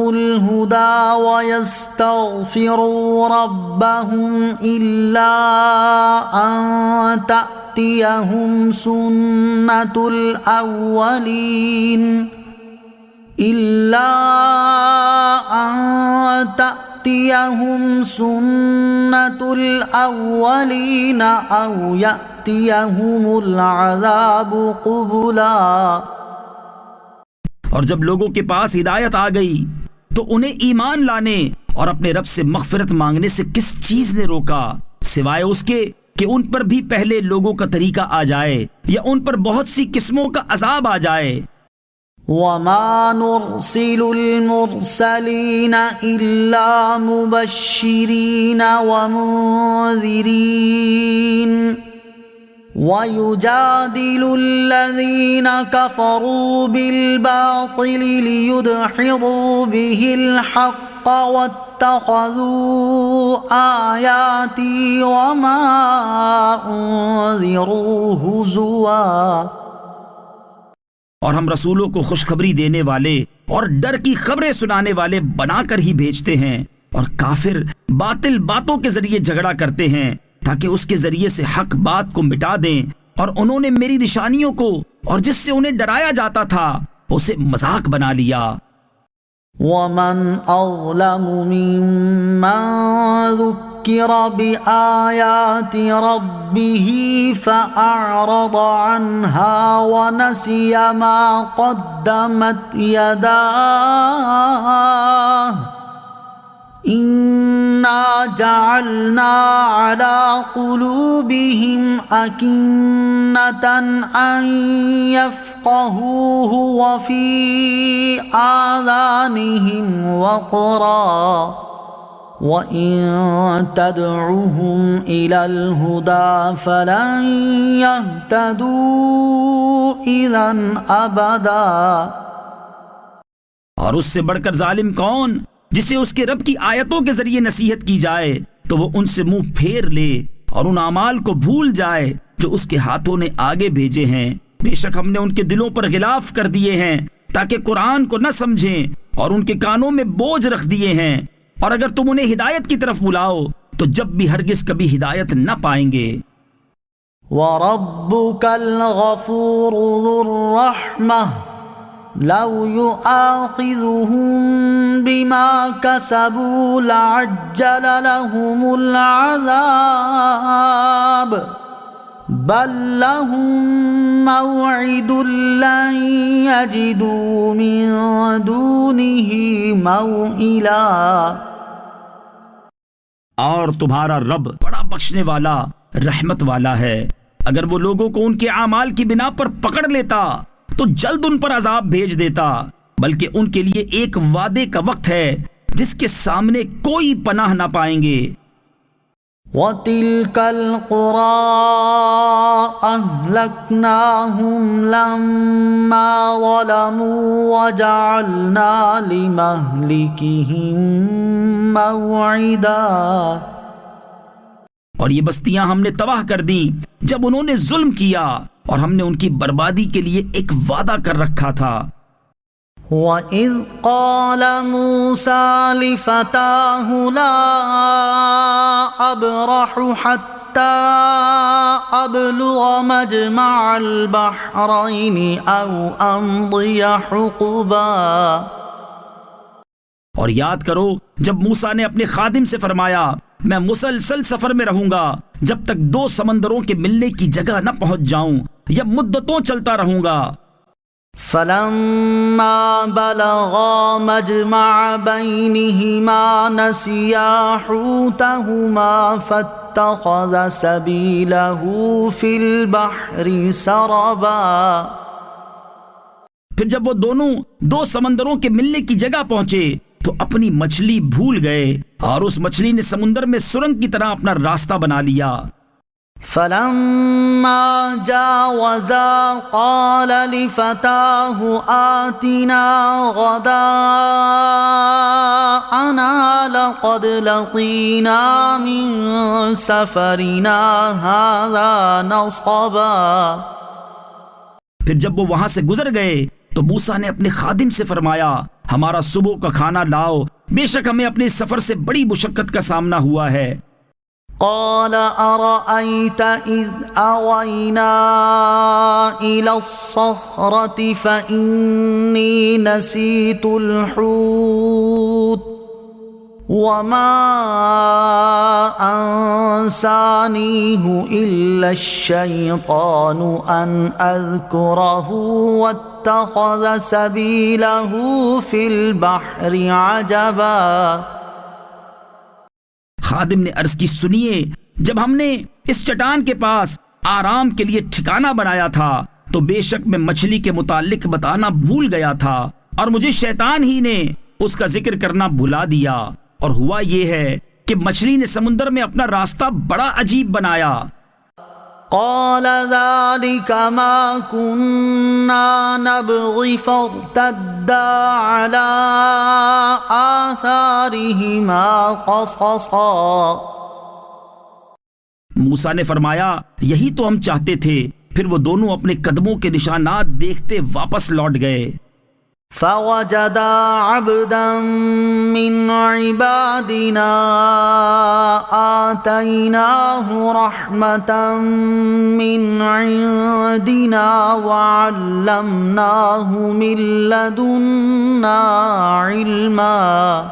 Speaker 1: الهدى ويستغفروا ربهم إلا أن تأتيهم سنة الأولين سنة الأولين أو يأتيهم العذاب قبلا۔
Speaker 2: اور جب لوگوں کے پاس ہدایت آ گئی تو انہیں ایمان لانے اور اپنے رب سے مغفرت مانگنے سے کس چیز نے روکا، سوائے اس کے کہ ان پر بھی پہلے لوگوں کا طریقہ آ جائے یا ان پر بہت سی قسموں کا عذاب آ جائے۔
Speaker 1: وما نرسل المرسلين إلا مبشرين ومنذرين ويجادل الذين كفروا بالباطل ليدحضوا به الحق واتخذوا آياتي وما أنذروا هزوا۔
Speaker 2: اور ہم رسولوں کو خوشخبری دینے والے اور ڈر کی خبریں سنانے والے بنا کر ہی بھیجتے ہیں، اور کافر باطل باتوں کے ذریعے جھگڑا کرتے ہیں تاکہ اس کے ذریعے سے حق بات کو مٹا دیں، اور انہوں نے میری نشانیوں کو اور جس سے انہیں ڈرایا جاتا تھا اسے مذاق بنا لیا۔
Speaker 1: ومن أظلم ممن ذكر بآيات ربه فأعرض عنها ونسي ما قدمت يداه إنا جعلنا على قلوبهم أكنة أن يفقهوه وفي آذانهم وقرا وإن تدعوهم إلى الهدى فلن يهتدوا إذا أبدا۔
Speaker 2: اور اس سے بڑھ کر ظالم کون جسے اس کے رب کی آیتوں کے ذریعے نصیحت کی جائے تو وہ ان سے منہ پھیر لے اور ان اعمال کو بھول جائے جو اس کے ہاتھوں نے آگے بھیجے ہیں۔ بے شک ہم نے ان کے دلوں پر غلاف کر دیے ہیں تاکہ قرآن کو نہ سمجھیں، اور ان کے کانوں میں بوجھ رکھ دیے ہیں، اور اگر تم انہیں ہدایت کی طرف بلاؤ تو جب بھی ہرگز کبھی ہدایت نہ پائیں گے۔
Speaker 1: وَرَبُّكَ الْغَفُورُ ذُو الرَّحْمَةِ لَوْ يُؤَاخِذُهُم بِمَا كَسَبُوا لَعَجَّلَ لَهُمُ الْعَذَابَ بَل لَّهُم مَّوْعِدٌ لَّن يَجِدُوا مِن دُونِهِ مَوْئِلًا۔
Speaker 2: اور تمہارا رب بڑا بخشنے والا رحمت والا ہے، اگر وہ لوگوں کو ان کے اعمال کی بنا پر پکڑ لیتا تو جلد ان پر عذاب بھیج دیتا، بلکہ ان کے لیے ایک وعدے کا وقت ہے جس کے سامنے کوئی پناہ نہ پائیں گے۔
Speaker 1: وَتِلْكَ الْقُرَىٰ أَهْلَكْنَاهُمْ لَمَّا ظَلَمُوا وَجَعَلْنَا لِمَهْلِكِهِم مَّوْعِدًا۔ اور یہ بستیاں ہم نے تباہ کر دیں جب انہوں نے ظلم کیا، اور ہم نے ان کی بربادی کے لیے ایک وعدہ کر رکھا تھا۔ وَإِذْ قَالَ مُوسَىٰ لِفَتَاهُ لَا أَبْرَحُ حَتَّىٰ أَبْلُغَ مَجْمَعَ الْبَحْرَيْنِ أَوْ أَمْضِيَ حُقُبًا۔
Speaker 2: اور یاد کرو جب موسیٰ نے اپنے خادم سے فرمایا میں مسلسل سفر میں رہوں گا جب تک دو سمندروں کے ملنے کی جگہ نہ پہنچ جاؤں، یا مدتوں چلتا رہوں گا۔
Speaker 1: فَلَمَّا بَلَغَا مَجْمَعَ بَيْنِهِمَا نَسِيَا حُوتَهُمَا فَاتَّخَذَ سَبِيلَهُ فِي الْبَحْرِ سَرَبًا۔
Speaker 2: پھر جب وہ دونوں دو سمندروں کے ملنے کی جگہ پہنچے تو اپنی مچھلی بھول گئے، اور اس مچھلی نے سمندر میں سرنگ کی طرح اپنا راستہ بنا لیا۔
Speaker 1: فلما جاوزا قال لفتاه آتنا غداءنا لقد لقينا من سفرنا هذا نصبا۔
Speaker 2: پھر جب وہ وہاں سے گزر گئے تو موسیٰ نے اپنے خادم سے فرمایا ہمارا صبح کا کھانا لاؤ، بے شک ہمیں اپنے سفر سے بڑی مشقت کا سامنا ہوا ہے۔
Speaker 1: قال أرأيت إذ أوينا إلى الصخرة فإني نسيت الحوت وما أنسانيه إلا الشيطان أن أذكره واتخذ سبيله في البحر عجبا۔
Speaker 2: خادم نے عرض کی سنیے، جب ہم نے اس چٹان کے پاس آرام کے لیے ٹھکانہ بنایا تھا تو بے شک میں مچھلی کے متعلق بتانا بھول گیا تھا اور مجھے شیطان ہی نے اس کا ذکر کرنا بھلا دیا، اور ہوا یہ ہے کہ مچھلی نے سمندر میں اپنا راستہ بڑا عجیب بنایا۔
Speaker 1: قال ذلك ما كنا نبغي فارتدا على آثارهما قصصا۔
Speaker 2: موسیٰ نے فرمایا یہی تو ہم چاہتے تھے، پھر وہ دونوں اپنے قدموں کے نشانات دیکھتے واپس لوٹ گئے۔
Speaker 1: فوجدا عبدا من عبادنا آتيناه رحمة من عندنا وعلمناه من لدنا علما۔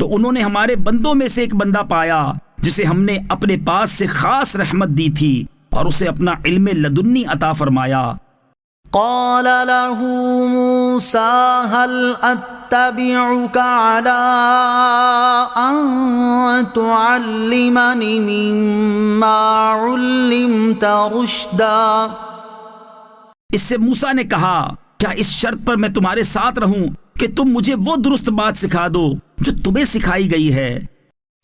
Speaker 2: تو انہوں نے ہمارے بندوں میں سے ایک بندہ پایا جسے ہم نے اپنے پاس سے خاص رحمت دی تھی اور اسے اپنا علم لدنی عطا فرمایا۔
Speaker 1: قال له موسى هل أتبعك على أن تعلمني مما علمت رشدا۔
Speaker 2: اس سے موسیٰ نے کہا کیا اس شرط پر میں تمہارے ساتھ رہوں کہ تم مجھے وہ درست بات سکھا دو جو تمہیں سکھائی گئی ہے۔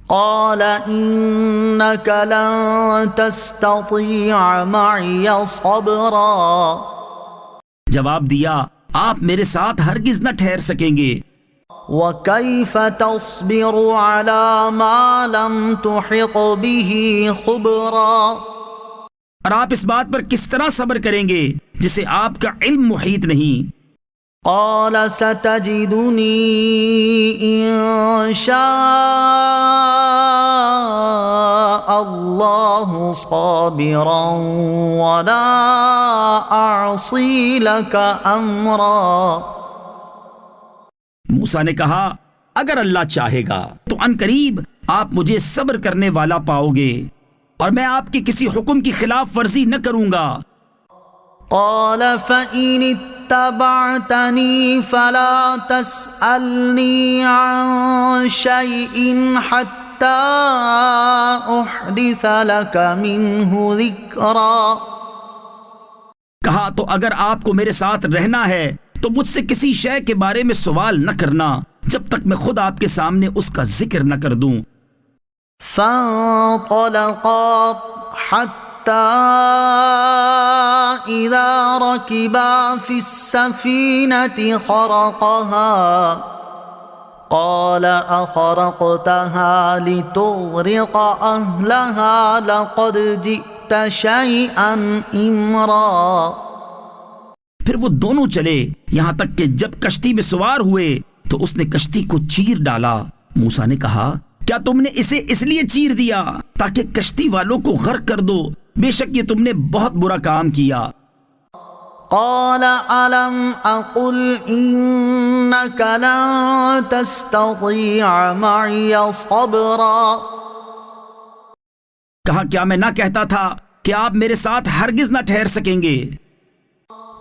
Speaker 1: قال إنك لن تستطيع معي صبرا۔
Speaker 2: جواب دیا آپ میرے ساتھ ہرگز نہ ٹھہر سکیں گے۔
Speaker 1: وَكَيْفَ تَصْبِرُ عَلَى مَا لَمْ تُحِطْ بِهِ خُبْرًا۔
Speaker 2: اور آپ اس بات پر کس طرح صبر کریں گے جسے آپ کا علم محیط نہیں۔
Speaker 1: قال ستجدني إن شاء الله صابرا ولا أعصي لك أمرا۔
Speaker 2: موسیٰ نے کہا اگر اللہ چاہے گا تو عنقریب آپ مجھے صبر کرنے والا پاؤ گے اور میں آپ کے کسی حکم کی خلاف ورزی نہ کروں گا۔
Speaker 1: قال فإن اتبعتني فلا تسألني عن شيء حتى أحدث لك منه ذكرا۔
Speaker 2: کہا تو اگر آپ کو میرے ساتھ رہنا ہے تو مجھ سے کسی شے کے بارے میں سوال نہ کرنا جب تک میں خود آپ کے سامنے اس کا ذکر نہ کر دوں۔
Speaker 1: فانطلقا حتى إذا ركبا في السفينة خرقها قال أخرقتها لتغرق أهلها لقد جئت شيئا إمرا۔
Speaker 2: پھر وہ دونوں چلے یہاں تک کہ جب کشتی میں سوار ہوئے تو اس نے کشتی کو چیر ڈالا۔ موسیٰ نے کہا کیا تم نے اسے اس لیے چیر دیا تاکہ کشتی والوں کو غرق کر دو؟ بے شک یہ تم نے بہت برا کام کیا۔
Speaker 1: قال ألم أقل إنك لن تستطيع معي صبرا۔
Speaker 2: کہا کیا میں نہ کہتا تھا کہ آپ میرے ساتھ ہرگز نہ ٹھہر سکیں گے؟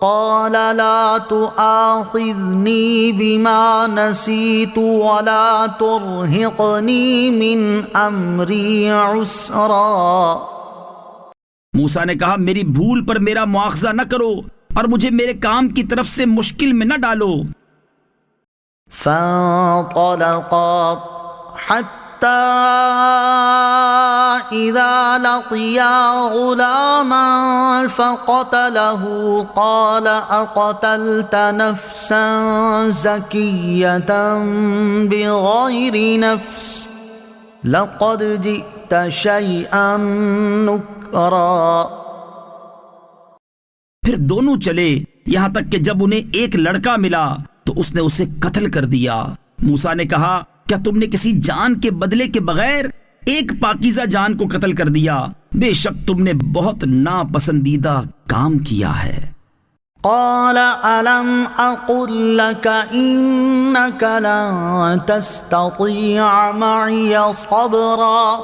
Speaker 1: قال لا تؤاخذني بما نسيت ولا ترهقني من أمري عسرا۔
Speaker 2: موسیٰ نے کہا میری بھول پر میرا مواخذہ نہ کرو اور مجھے میرے کام کی طرف سے مشکل میں نہ ڈالو۔
Speaker 1: فانطلقا حتى
Speaker 3: إذا لقيا غلاما فقتله قال أقتلت نفسا زكية بغير نفس لقد جئت شيئا نكرا۔
Speaker 2: پھر دونوں چلے یہاں تک کہ جب انہیں ایک لڑکا ملا تو اس نے اسے قتل کر دیا۔ موسیٰ نے کہا کیا تم نے کسی جان کے بدلے کے بغیر ایک پاکیزہ جان کو قتل کر دیا؟ بے شک تم نے بہت ناپسندیدہ کام کیا ہے۔
Speaker 3: قال ألم أقل لك إنك لن تستطيع معي صبرا۔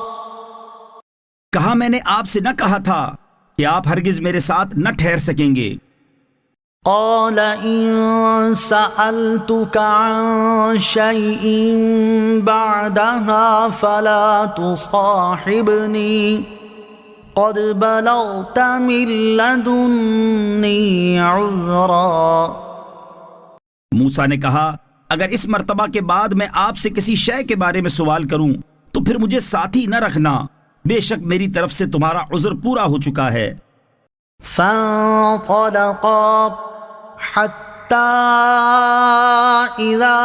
Speaker 2: کہا میں نے آپ سے نہ کہا تھا کہ آپ ہرگز میرے ساتھ نہ ٹھہر سکیں گے۔
Speaker 3: قال إن سألتك عن شيء بعدها فلا تصاحبني قد بلغت من لدني عذرا۔
Speaker 2: موسیٰ نے کہا اگر اس مرتبہ کے بعد میں آپ سے کسی شے کے بارے میں سوال کروں تو پھر مجھے ساتھی نہ رکھنا، بے شک میری طرف سے تمہارا عذر پورا ہو چکا ہے۔
Speaker 3: فانطلقا حتى إذا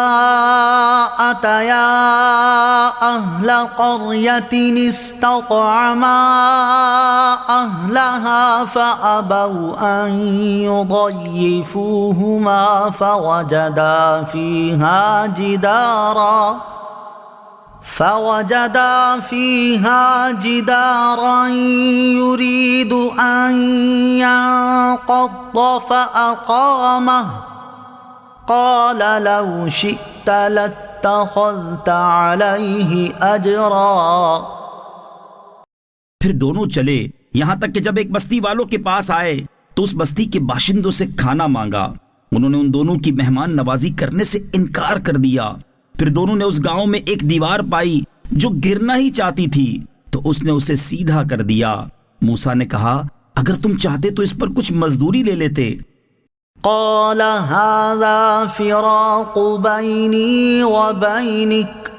Speaker 3: أتيا أهل قرية استطعما أهلها فأبوا أن يضيفوهما فوجدا فيها جدارا يريد أن ينقض فأقامه قال لو شئت لاتخذت عليه أجرا۔
Speaker 2: پھر دونوں چلے یہاں تک کہ جب ایک بستی والوں کے پاس آئے تو اس بستی کے باشندوں سے کھانا مانگا۔ انہوں نے ان دونوں کی مہمان نوازی کرنے سے انکار کر دیا۔ پھر دونوں نے اس گاؤں میں ایک دیوار پائی جو گرنا ہی چاہتی تھی تو اس نے اسے سیدھا کر دیا۔ موسیٰ نے کہا اگر تم چاہتے تو اس پر کچھ مزدوری لے لیتے۔
Speaker 3: قال هذا فراق بيني وبينك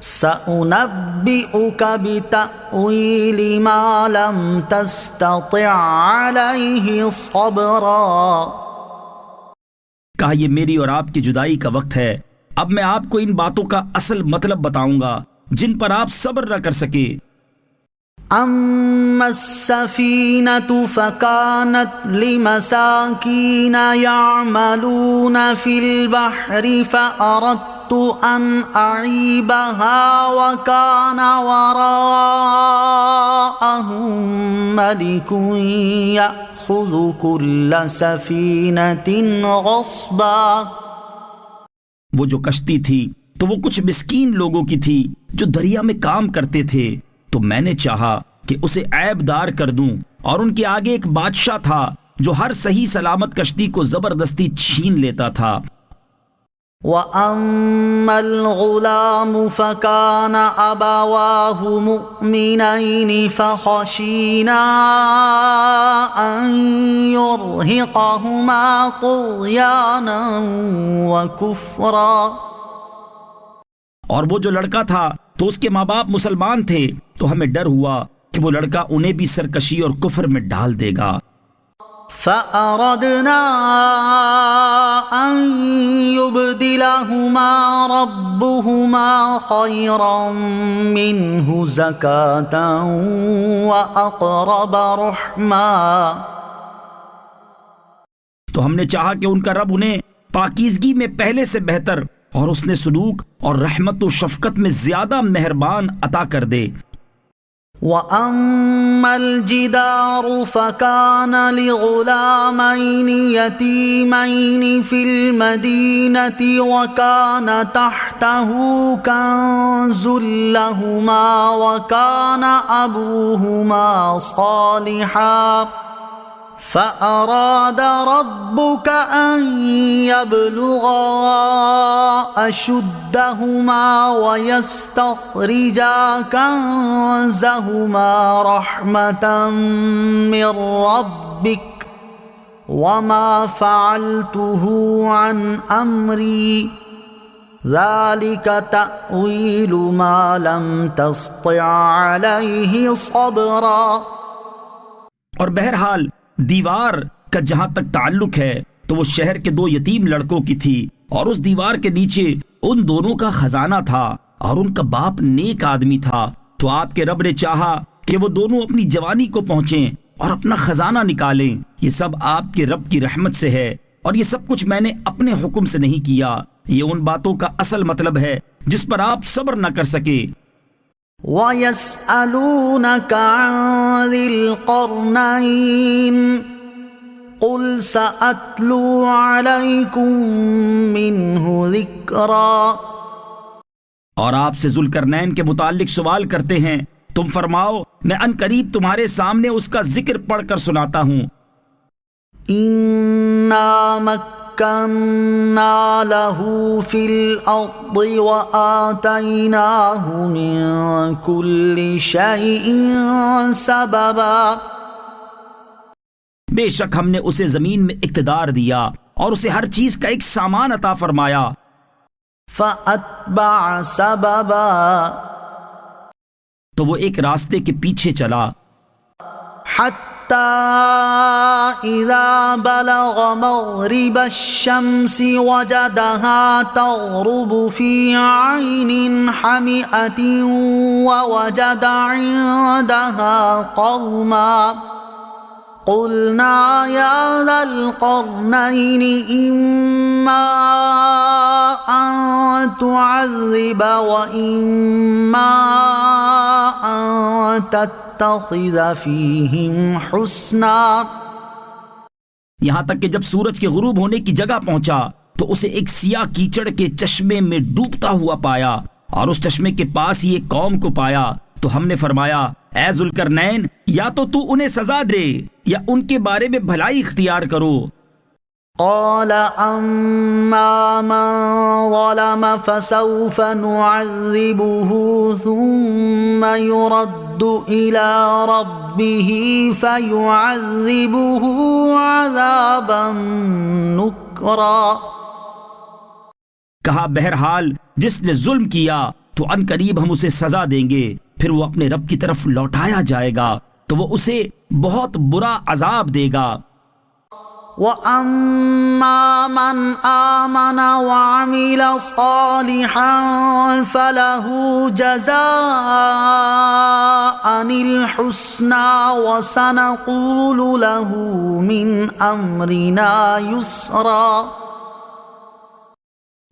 Speaker 3: سأنبئك بتأويل ما لم تستطع عليه صبرا۔
Speaker 2: کہا یہ میری اور آپ کی جدائی کا وقت ہے، اب میں آپ کو ان باتوں کا اصل مطلب بتاؤں گا جن پر آپ صبر نہ کر سکے۔
Speaker 3: أما السفينة فكانت لمساكين يعملون في البحر فأردت أن أعيبها وكان وراءهم ملك يأخذ كل سفينة غصبا۔
Speaker 2: وہ جو کشتی تھی تو وہ کچھ مسکین لوگوں کی تھی جو دریا میں کام کرتے تھے، تو میں نے چاہا کہ اسے عیب دار کر دوں، اور ان کے آگے ایک بادشاہ تھا جو ہر صحیح سلامت کشتی کو زبردستی چھین لیتا تھا۔
Speaker 3: وَأَمَّا الْغُلَامُ فَكَانَ أَبَوَاهُ مُؤْمِنَيْنِ فَخَشِينَا أَن يُرْهِقَهُمَا طُغْيَانًا وَكُفْرًا۔
Speaker 2: اور وہ جو لڑکا تھا تو اس کے ماں باپ مسلمان تھے، تو ہمیں ڈر ہوا کہ وہ لڑکا انہیں بھی سرکشی اور کفر میں ڈال دے گا۔
Speaker 3: فَأَرَدْنَا أَن يُبْدِلَهُمَا رَبُّهُمَا خَيْرًا مِّنْهُ زَكَاةً وَأَقْرَبَ رُحْمًا۔
Speaker 2: تو ہم نے چاہا کہ ان کا رب انہیں پاکیزگی میں پہلے سے بہتر اور اس نے سلوک اور رحمت و شفقت میں زیادہ مہربان عطا کر دے۔
Speaker 3: وَأَمَّا الْجِدَارُ فَكَانَ لِغُلَامَيْنِ يَتِيمَيْنِ فِي الْمَدِينَةِ وَكَانَ تَحْتَهُ كَنْزٌ لَهُمَا وَكَانَ أَبُوهُمَا صَالِحًا فَأَرَادَ رَبُّكَ أَن يَبْلُغَا أَشُدَّهُمَا وَيَسْتَخْرِجَا كَنزَهُمَا رَحْمَةً مِّن رَّبِّكَ وَمَا فَعَلْتُهُ عَنْ أَمْرِي ذلك تأويل ما لم تسطع عليه صبرا۔
Speaker 2: اور بہرحال دیوار کا جہاں تک تعلق ہے تو وہ شہر کے 2 یتیم لڑکوں کی تھی، اور اس دیوار کے نیچے ان دونوں کا خزانہ تھا، اور ان کا باپ نیک آدمی تھا۔ تو آپ کے رب نے چاہا کہ وہ دونوں اپنی جوانی کو پہنچیں اور اپنا خزانہ نکالیں۔ یہ سب آپ کے رب کی رحمت سے ہے، اور یہ سب کچھ میں نے اپنے حکم سے نہیں کیا۔ یہ ان باتوں کا اصل مطلب ہے جس پر آپ صبر نہ کر سکے۔
Speaker 3: وَيَسْأَلُونَكَ عَنِ ذِي الْقَرْنَيْنِ قُلْ سَأَتْلُو عَلَيْكُمْ مِنْهُ ذِكْرًا۔
Speaker 2: اور آپ سے ذوالقرنین کے متعلق سوال کرتے ہیں، تم فرماؤ میں ان قریب تمہارے سامنے اس کا ذکر پڑھ کر سناتا ہوں۔
Speaker 3: إِنَّا مَكَّنَّا لَهُ فِي الْأَرْضِ وَآتَيْنَاهُ مِن كُلِّ شَيْءٍ سَبَبًا۔
Speaker 2: بے شک ہم نے اسے زمین میں اقتدار دیا اور اسے ہر چیز کا ایک سامان عطا فرمایا۔
Speaker 3: فَأَتْبَعَ سَبَبًا،
Speaker 2: تو وہ ایک راستے کے پیچھے چلا،
Speaker 3: حَتَّى إِذَا بَلَغَ مَغْرِبَ الشَّمْسِ وَجَدَهَا تَغْرُبُ فِي عَيْنٍ حَمِئَةٍ وَوَجَدَ عِندَهَا قَوْمًا قُلْنَا يَا ذَا الْقَرْنَيْنِ إِمَّا أَن تُعَذِّبَ وَإِمَّا أَن تَتَّخِذَ فِيهِمْ حُسْنًا۔
Speaker 2: یہاں تک کہ جب سورج کے غروب ہونے کی جگہ پہنچا تو اسے ایک سیاہ کیچڑ کے چشمے میں ڈوبتا ہوا پایا، اور اس چشمے کے پاس ہی ایک قوم کو پایا۔ تو ہم نے فرمایا، اے ذوالقرنین، یا تو انہیں سزا دے یا ان کے بارے میں بھلائی اختیار کرو۔
Speaker 3: قال أما من ظلم فسوف نعذبه ثم يرد إلى ربه فيعذبه عذابا نكرا۔
Speaker 2: کہا بہرحال جس نے ظلم کیا تو ان قریب ہم اسے سزا دیں گے، پھر وہ اپنے رب کی طرف لوٹایا جائے گا تو وہ اسے بہت برا عذاب دے گا۔
Speaker 3: وَأَمَّا مَنْ آمَنَ وَعَمِلَ صَالِحًا فَلَهُ جَزَاءً الْحُسْنَى وَسَنَقُولُ لَهُ مِنْ أَمْرِنَا يُسْرًا۔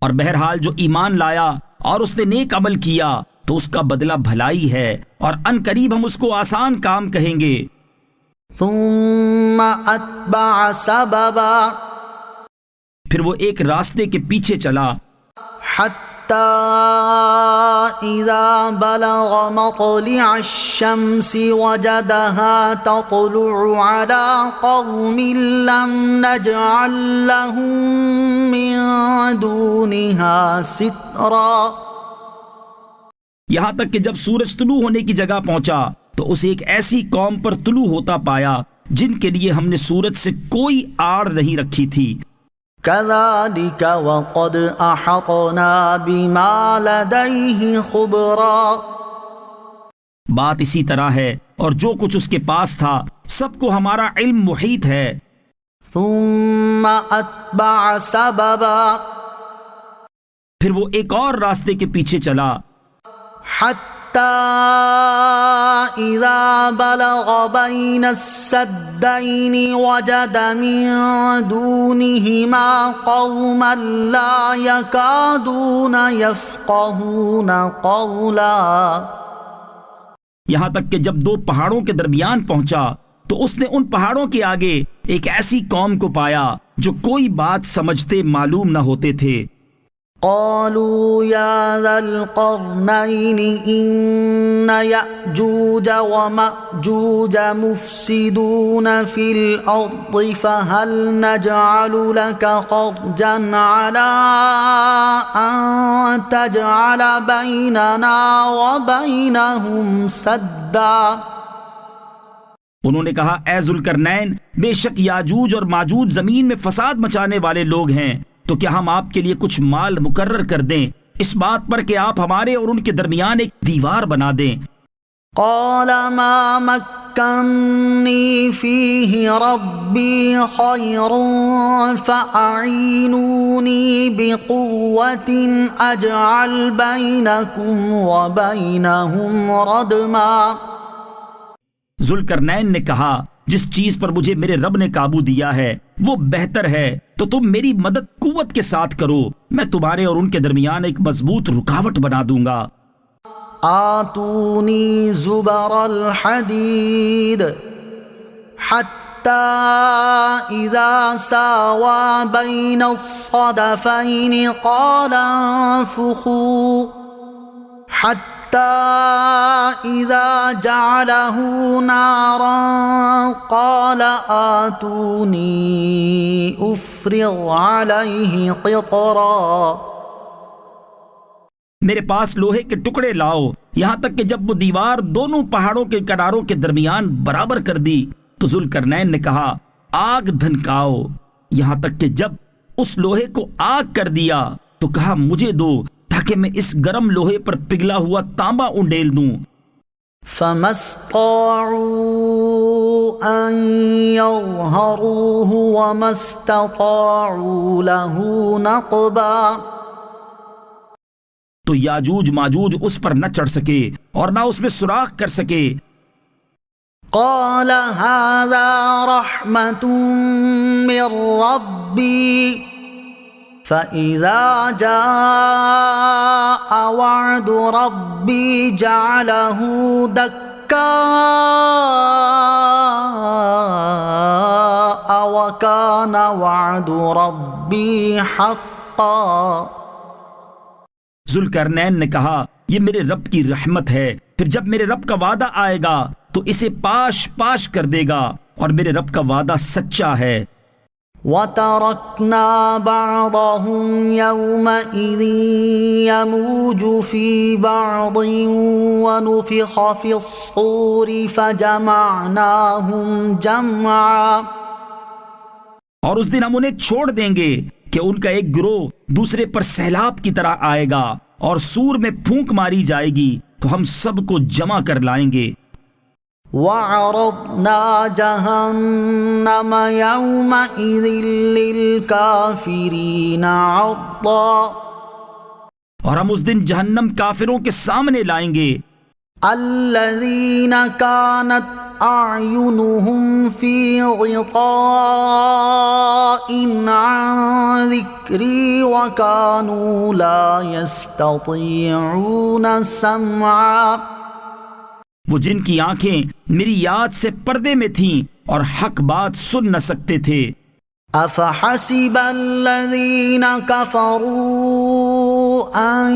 Speaker 2: اور بہرحال جو ایمان لایا اور اس نے نیک عمل کیا تو اس کا بدلہ بھلائی ہے، اور ان قریب ہم اس کو آسان کام کہیں گے۔
Speaker 3: ثم اتبع سببا،
Speaker 2: پھر وہ ایک راستے کے پیچھے چلا،
Speaker 3: حتى اذا بلغ مطلع الشمس وجدها تطلع على قوم لم نجعل لهم من دونها سترا۔
Speaker 2: یہاں تک کہ جب سورج طلوع ہونے کی جگہ پہنچا تو اسے ایک ایسی قوم پر طلوع ہوتا پایا جن کے لیے ہم نے سورج سے کوئی آڑ نہیں رکھی تھی۔
Speaker 3: كذلك وقد احطنا بما لديه خبرا،
Speaker 2: بات اسی طرح ہے، اور جو کچھ اس کے پاس تھا سب کو ہمارا علم محیط ہے۔
Speaker 3: ثم اتبع سببا،
Speaker 2: پھر وہ ایک اور راستے کے پیچھے چلا،
Speaker 3: حتى إذا بلغ بين السدين وجد من دونهما قوما لا يكادون يفقهون قولا۔
Speaker 2: یہاں تک کہ جب 2 پہاڑوں کے درمیان پہنچا تو اس نے ان پہاڑوں کے آگے ایک ایسی قوم کو پایا جو کوئی بات سمجھتے معلوم نہ ہوتے تھے۔
Speaker 3: قالوا يا ذا القرنين إن يأجوج ومأجوج مفسدون في الأرض فهل نجعل لك خرجا على أن تجعل بيننا وبينهم سدا۔
Speaker 2: انہوں نے کہا، اے ذوالقرنین، بے شک یاجوج اور ماجوج زمین میں فساد مچانے والے لوگ ہیں، تو کیا ہم آپ کے لیے کچھ مال مقرر کر دیں اس بات پر کہ آپ ہمارے اور ان کے درمیان ایک دیوار بنا دیں۔
Speaker 3: قال ما مكنني فيه ربي خير فأعينوني بقوة أجعل بينكم وبينهم ردما۔
Speaker 2: ذوالقرنین نے کہا جس چیز پر مجھے میرے رب نے قابو دیا ہے وہ بہتر ہے، تو تم میری مدد قوت کے ساتھ کرو، میں تمہارے اور ان کے درمیان ایک مضبوط رکاوٹ بنا دوں گا۔
Speaker 3: آتوني زبر الحديد حتى إذا ساوى بين الصدفين قال انفخوا حتى إذا جعله نارا قال آتوني أفرغ عليه قطرا۔
Speaker 2: میرے پاس لوہے کے ٹکڑے لاؤ، یہاں تک کہ جب وہ دیوار دونوں پہاڑوں کے کناروں کے درمیان برابر کر دی تو ذوالقرنین نے کہا آگ دھنکاؤ، یہاں تک کہ جب اس لوہے کو آگ کر دیا تو کہا مجھے دو تاکہ میں اس گرم لوہے پر پگھلا ہوا تانبا انڈیل دوں۔
Speaker 3: فما استطاعوا أن يظهروه وما استطاعوا له نقبا۔
Speaker 2: تو یاجوج ماجوج اس پر نہ چڑھ سکے اور نہ اس میں سوراخ کر سکے۔
Speaker 3: قال هذا رحمة من ربي فإذا جاء وعد ربي جعله دكاء وكان وعد ربي حقا۔
Speaker 2: ذوالقرنین نے کہا یہ میرے رب کی رحمت ہے، پھر جب میرے رب کا وعدہ آئے گا تو اسے پاش پاش کر دے گا، اور میرے رب کا وعدہ سچا ہے۔
Speaker 3: وَتَرَكْنَا بَعْضَهُمْ يَوْمَئِذٍ يَمُوجُ فِي بَعْضٍ وَنُفِخَ فِي الصُّورِ فَجَمَعْنَاهُمْ جَمْعًا۔
Speaker 2: اور اس دن ہم انہیں چھوڑ دیں گے کہ ان کا ایک گروہ دوسرے پر سیلاب کی طرح آئے گا، اور سور میں پھونک ماری جائے گی تو ہم سب کو جمع کر لائیں گے۔
Speaker 3: وَعَرَضْنَا جَهَنَّمَ يَوْمَئِذٍ لِّلْكَافِرِينَ عَرْضًا۔
Speaker 2: اور ہم اس دن جہنم کافروں کے سامنے لائیں گے۔
Speaker 3: الَّذِينَ كَانَتْ أَعْيُنُهُمْ فِي غِطَاءٍ عَن ذِكْرِي وَكَانُوا لَا يَسْتَطِيعُونَ سَمْعًا۔
Speaker 2: وہ جن کی آنکھیں میری یاد سے پردے میں تھیں اور حق بات سن نہ سکتے تھے۔
Speaker 3: أَفَحَسِبَ الَّذِينَ كَفَرُوا أَن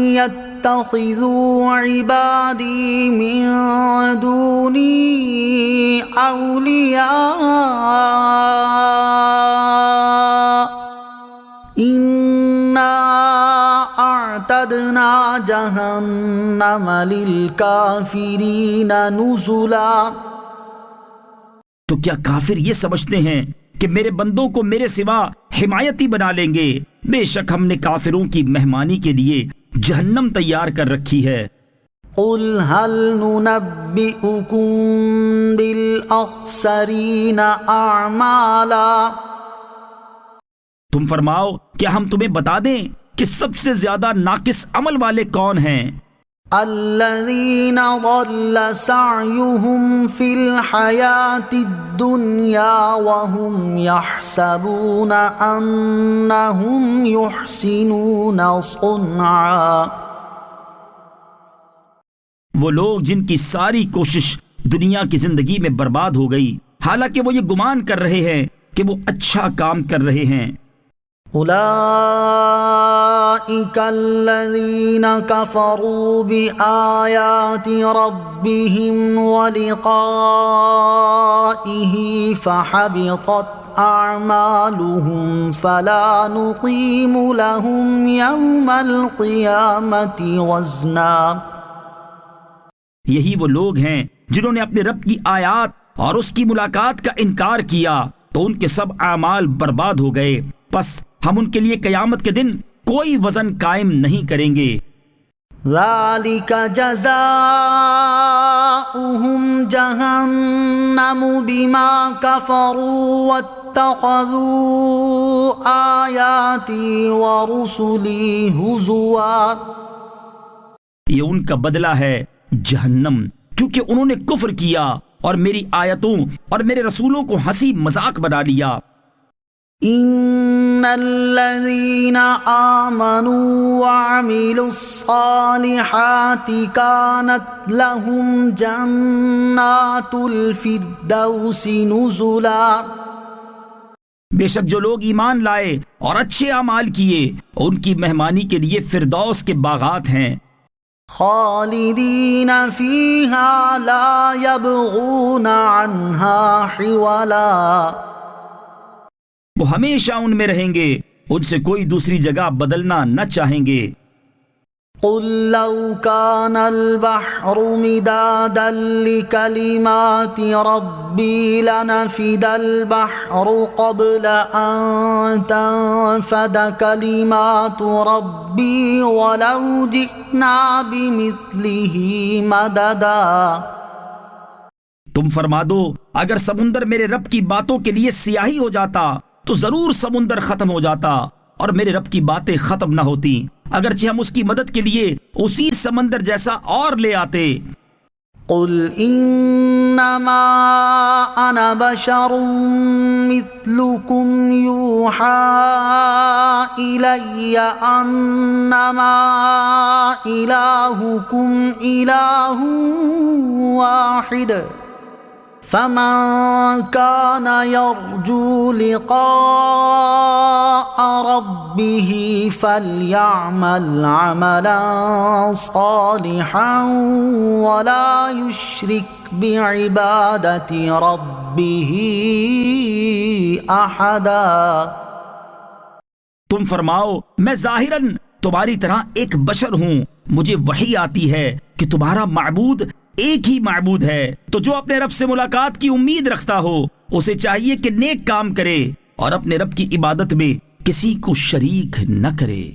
Speaker 3: يَتَّخِذُوا عِبَادِي مِن دُونِي أَوْلِيَاءَ إِنَّا أَعْتَدْنَا جَهَنَّمَ لِلْكَافِرِينَ نُزُلًا۔
Speaker 2: تو کیا کافر یہ سمجھتے ہیں کہ میرے بندوں کو میرے سوا حمایتی بنا لیں گے؟ بے شک ہم نے کافروں کی مہمانی کے لیے جہنم تیار کر رکھی ہے۔
Speaker 3: قُلْ هَلْ نُنَبِّئُكُمْ بِالْأَخْسَرِينَ أَعْمَالًا۔
Speaker 2: تم فرماؤ کیا ہم تمہیں بتا دیں کہ سب سے زیادہ ناقص عمل والے کون ہیں؟
Speaker 3: الذين ضل سعيهم في الحياة الدنيا وهم يحسبون أنهم يحسنون صنعا۔
Speaker 2: وہ لوگ جن کی ساری کوشش دنیا کی زندگی میں برباد ہو گئی، حالانکہ وہ یہ گمان کر رہے ہیں کہ وہ اچھا کام کر رہے ہیں۔
Speaker 3: أولئك الذين كفروا بآيات ربهم ولقائه فحبطت أعمالهم فلا نقيم لهم يوم القيامة وزنا۔
Speaker 2: یہی وہ لوگ ہیں جنہوں نے اپنے رب کی آیات اور اس کی ملاقات کا انکار کیا تو ان کے سب اعمال برباد ہو گئے، پس ہم ان کے لیے قیامت کے دن کوئی وزن قائم نہیں کریں گے۔
Speaker 3: ذلك جزاؤهم جهنم بما كفروا واتخذوا آياتي ورسلي هزوا۔
Speaker 2: یہ ان کا بدلہ ہے جہنم، کیونکہ انہوں نے کفر کیا اور میری آیتوں اور میرے رسولوں کو ہنسی مذاق بنا لیا۔
Speaker 3: ان الذين آمنوا وعملوا الصالحات كانت لهم جنات الفردوس نزلا۔
Speaker 2: بے شک جو لوگ ایمان لائے اور اچھے اعمال کیے ان کی مہمانی کے لیے فردوس کے باغات ہیں،
Speaker 3: خالدین فیہا لا یبغون عنہا حولا۔
Speaker 2: وہ ہمیشہ ان میں رہیں گے، ان سے کوئی دوسری جگہ بدلنا نہ چاہیں گے۔
Speaker 3: قل لو كان البحر مدادا لكلمات ربي لنفد البحر قبل أن تنفد كلمات ربي ولو جئنا بمثله مددا۔
Speaker 2: تم فرما دو اگر سمندر میرے رب کی باتوں کے لیے سیاہی ہو جاتا تو ضرور سمندر ختم ہو جاتا اور میرے رب کی باتیں ختم نہ ہوتی، اگرچہ ہم اس کی مدد کے لیے اسی سمندر جیسا اور لے آتے۔
Speaker 3: قل انما انا بشر مثلكم يوحى الي انما الهكم اله واحد فمن كان يرجو لقاء ربه فليعمل عملا صالحا ولا يشرك بعبادة ربه أحدا۔
Speaker 2: تم فرماؤ میں ظاہراً تمہاری طرح ایک بشر ہوں، مجھے وحی آتی ہے کہ تمہارا معبود ایک ہی معبود ہے، تو جو اپنے رب سے ملاقات کی امید رکھتا ہو اسے چاہیے کہ نیک کام کرے اور اپنے رب کی عبادت میں کسی کو شریک نہ کرے۔